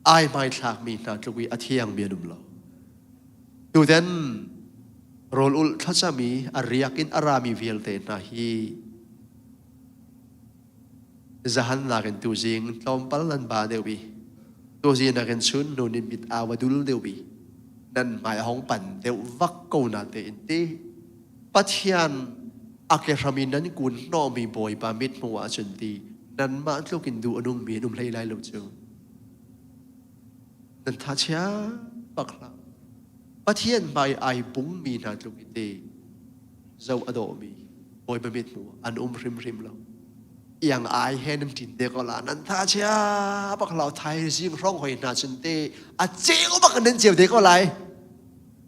Speaker 4: ไอไม่ทากมีนาจุวีอาเทียงเมียนุมเราดูเด่นโรลอุลทัศมีอาริยกินอารามีเวลเตนะฮีจะหันหลังตัวจริงตอมปัลลันบาเดียวบีตัวจริงนักชุนโนนิมิตอาวดุลเดียวบีนั่นหมายห้องปั่นเดียววักกูนาเตอินตีปัจจัยอาเกรามินันกุนนอมีบอยปามิดมัวจนตีนั่นมาลูกินดูอนุมีนุมไล่ไล่ลูกเจ้านั่นทัชยาปักละปัทยันไปไอบุ้งมีนาตุกิเตเจ้าอโดมีบอยบะมิดมัวอันริมริมเราอย่างไอเห็นจินเดก็ลานันท่าเชียปักเราไทยซิงร้องหอยนาจินเตอาเจ้าปักนันเจียวเดก็ไร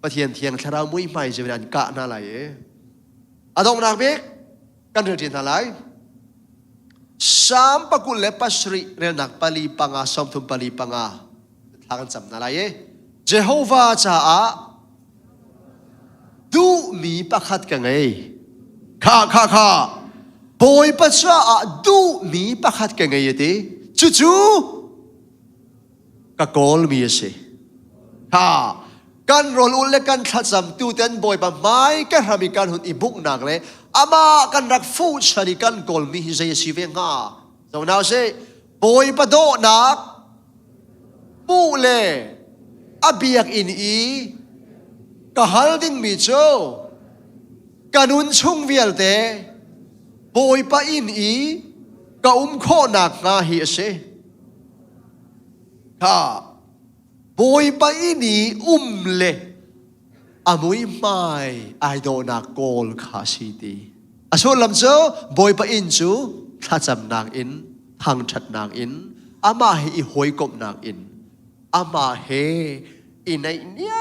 Speaker 4: ปัทยันเทียงชรามุยไม่จะเป็นอันกะน่าไรอดงนักเบกกันเรื่องจินอะไรสามปกุลเลปัสริเรนักปาลีปังอาสมทุมปาลีปังอาทางจำน่าไรเจโฮวาจ้าดูมีปักขัดกันไงข้าบอยปัจจุบันดูมีปักขัดกันไงยะทีจู่ก็กอลมีสิกันรอลุลเลกันทัดจำตัวเต็นบอยปัจไม่กันทำมีการหุ่นอีบุกนักเลยอามากันรักฟูชาดิกันกอลมีใจสิเวงาสมนาเซ่บอยปัดโดนักมูเล่อาเบียกอินอีกะฮัลดิงมิโจกันุนชุงเวียลเตบอยปะอินอีกะโคนักนาฮิเซบอยปะอินอีเลอามุยไม่ไอโดนักโกลคาสิตีอาชวนลำโจบอยปะอินจูถ้าจำนางอินทางชัดนางอินอามาเฮอีหอยกบนางอินอามาเฮอินไอเนีย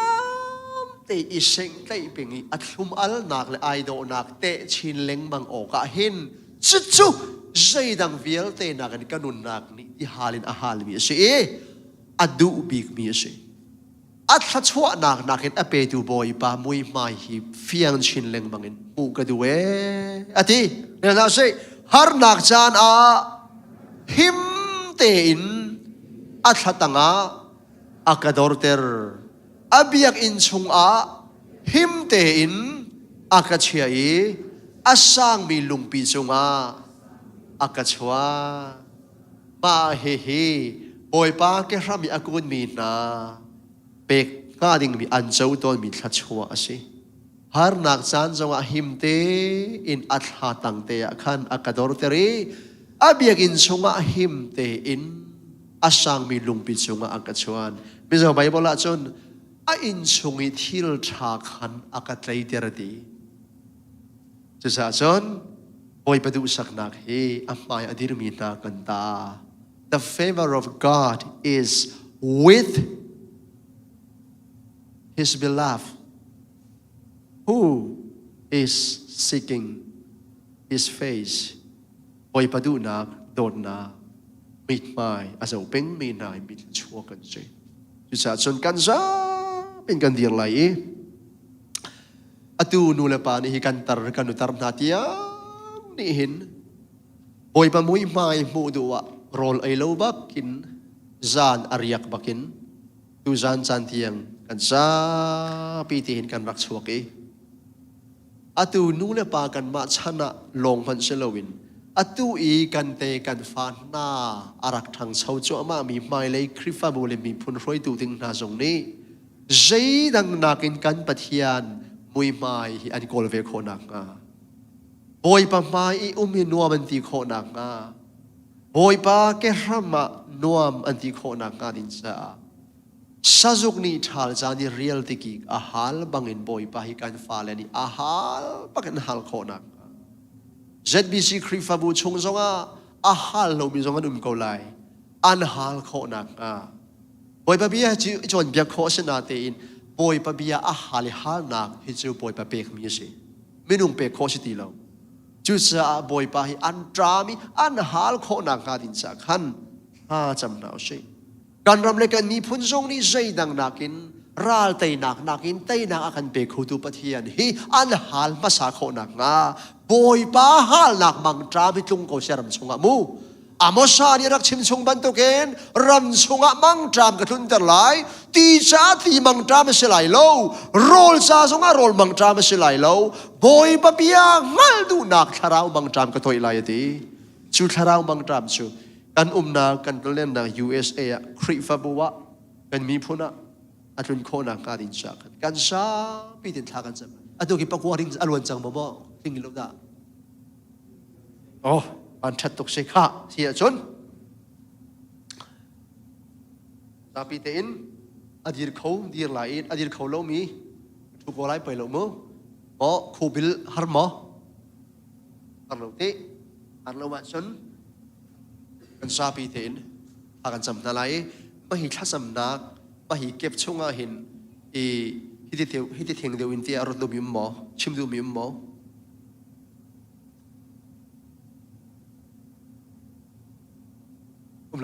Speaker 4: มเตอิเซงเตอิปิงอัตุมอัลนักเลไอโดนักเตชินเล็งบังโอกะหินจู่ใจดังเวียลเตนักนี่กันุนนักนี่ที่ฮาลินอาฮาลมีเสอดูบิกมีเสอัตชัวนักเห็นอเปตูบอยปามุยมาฮีฟิยังชินเล็งบังอินปูกระดูอติเนี่ยนะเสฮาร์นักจานอาหิมเตอินอัตตังอาakadorter abiyak in chung a himte in akachia asang mi lungpi chunga akachwa ma he boy pa ke rami akun mi na pek nga ding mi an chau ton mi thla chua ase har nak chan zonga himte in atha tangte khan akador tere abiak in chunga himte in asang mi lungpi chunga akachuan bizo bible chon a in chungi thil tha khan akatlai terati chusa chon boy padu saknak he amai adir mi na kanta the favor of God is with his beloved who is seeking his face boy padu nak dot na mit mai aso peng mi nai mit chua kan se chusa chon kan sa pen kan dir lai atu nu le pa ni kan tar kan tar na tia ni hin boy pa mui mai mu duwa rol ai lo bakin zan ariak bakin tu zan chan tiang kan sa pitihin kan rak chuaki atu nu le pa kan ma chana long pan selowin atu i kan te kan fa na arak thang chau chu ma mi mai le khrifa bu le mi phun roi tu ting na zong ni zai dang nakin kan pathian mui mai hi an kol ve kho nak nga boy pa mai i umi nuam an ti kho nak nga boy pa ke rama nuam an ti kho nak nga din sa sazuk ni thal jani real tiki ahal bangin boy pa hi kan fa le ni ahal pakan hal kho nak ZBC Krifabu chung zonga ahal lo mi zonga ko lai an hal kho nak boy pa bia chi chon bia kho se na te in boy pa bia ahal hal nak hi chu boy pa pek mi se minung pek kho si ti lo chu sa boy pa hi an drami an hal kho nak ka din sa khan ha cham na se kan ram le kan ni phun zong ni zai dang nakin ral tay nakin tay nak akan pe khutu pathian hi an hal masa kho nak nga boy pa hal nak mang trabi tlung ko seram chunga mu amosa ni rak chim chung ban to ken ram chunga mang tram ka thun ter lai ti cha ti mang tram se lai lo rol cha zonga rol mang tram se lai lo boy pa pia ngal du nak tharau mang tram ka thoi lai ti chu tharau mang tram chu kan na kan len na USA khri fa buwa kan mi phuna atun kho na ka din cha kan sa pi tin tha kan cha atu ki pakwa ring alwan chang mo ting lo da oh an that tok se kha sia chon tapi te in adir kho dir lai adir kho lo mi tu ko lai pai lo mo o khubil har mo ar lo te ar lo wa chon kan sa pi te in akan cham na lai ma hi thasam na ma hi kep chunga hin e hiti theng deu in ti arot lo mi mo chim du mi mo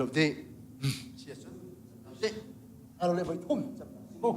Speaker 4: lo de sia chon se alo le vai thum cham mo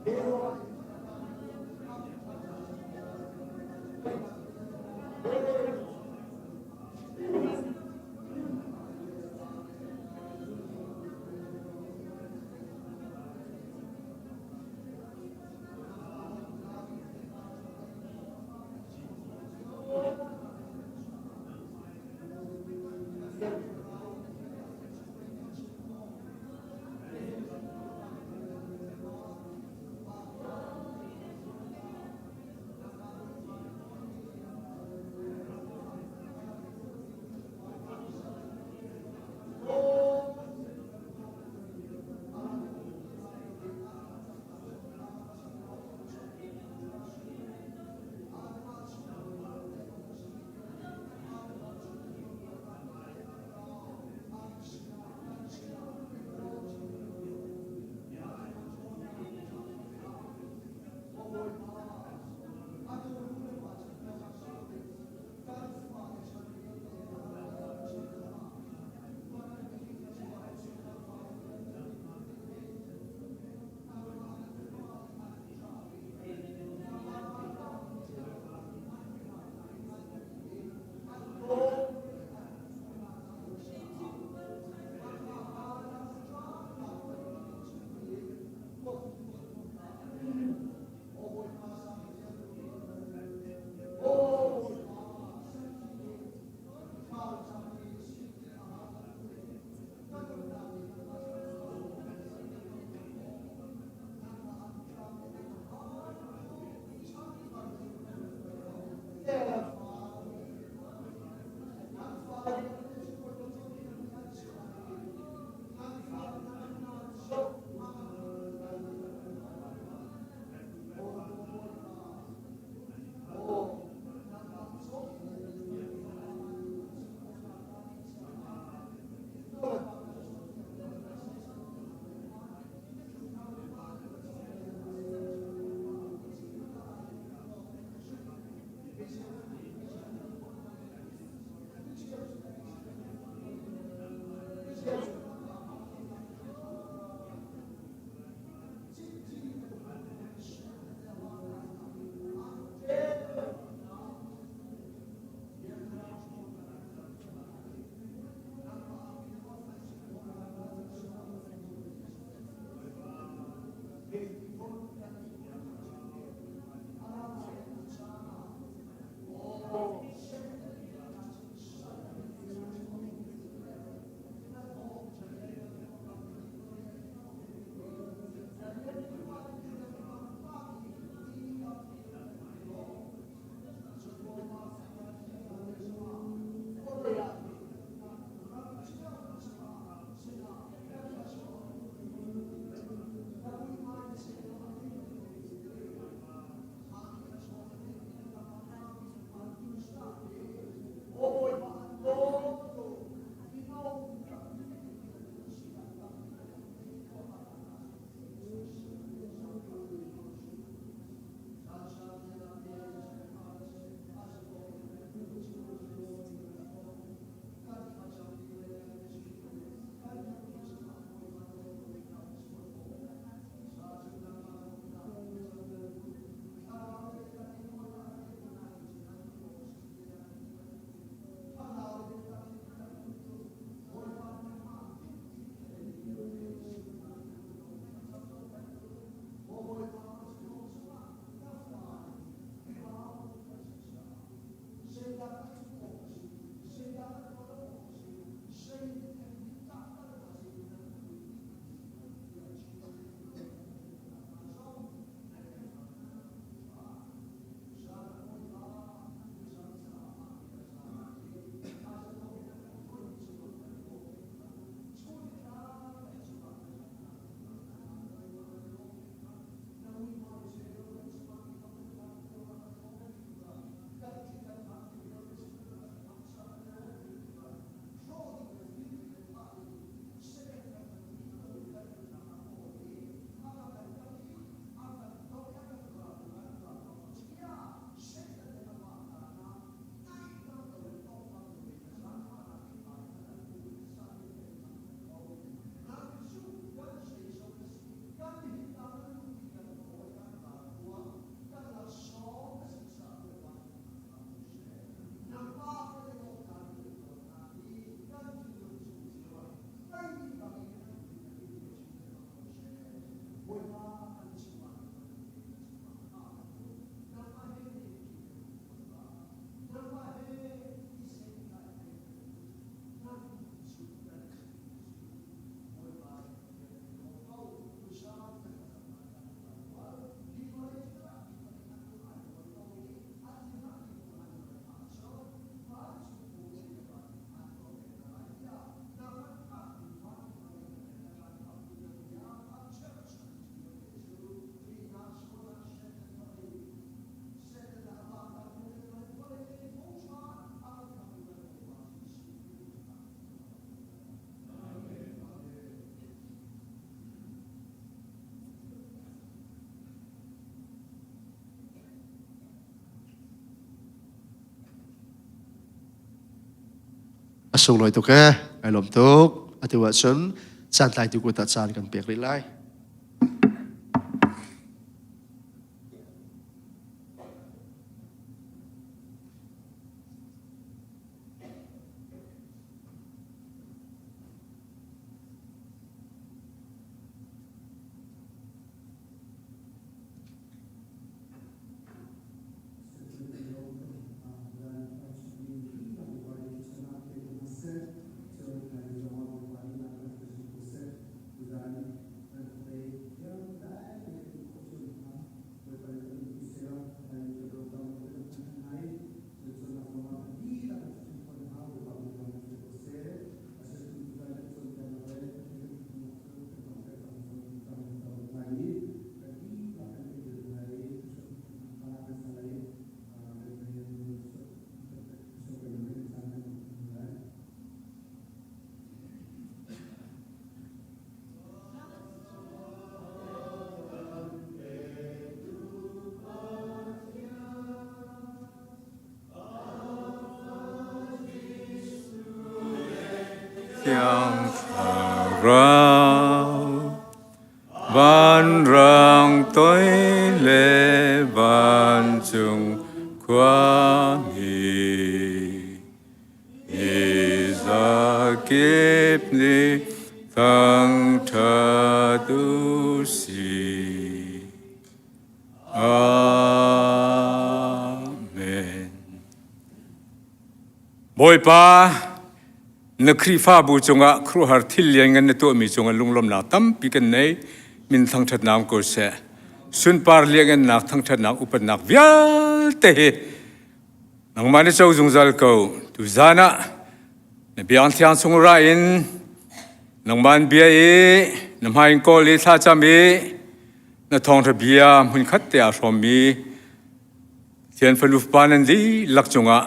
Speaker 1: อ
Speaker 4: Asung loi tu ke, ai lom tuk, ati wa sun, santai tu ku ta chan kan pek lai.
Speaker 5: Yang rau ban rang tối lệ ban chung quang Isa kiếp ni tăng thờ tu si Amen. Boy pa na kri fa bu chunga khru har thil yang ngan tu mi chunga lunglom na tam pi kan nei min thang that nam ko se sun par liang an nak thang that nak upan nak vyal te nang mani chau jung zal ko tu zana na biang thiang chung ra in nang man bia e nam hain ko le tha cha mi na thong tha bia mun khat te a shom mi thian faluf panan di lak chunga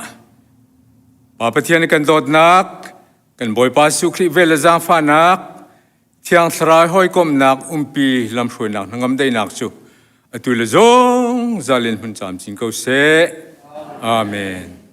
Speaker 5: pa pathian kan dot nak kan boy pa su khri vel za fa nak thiang thrai hoi kom nak umpi lam throi nak ngam dei nak chu atul zong zalin hun cham ching ko se amen.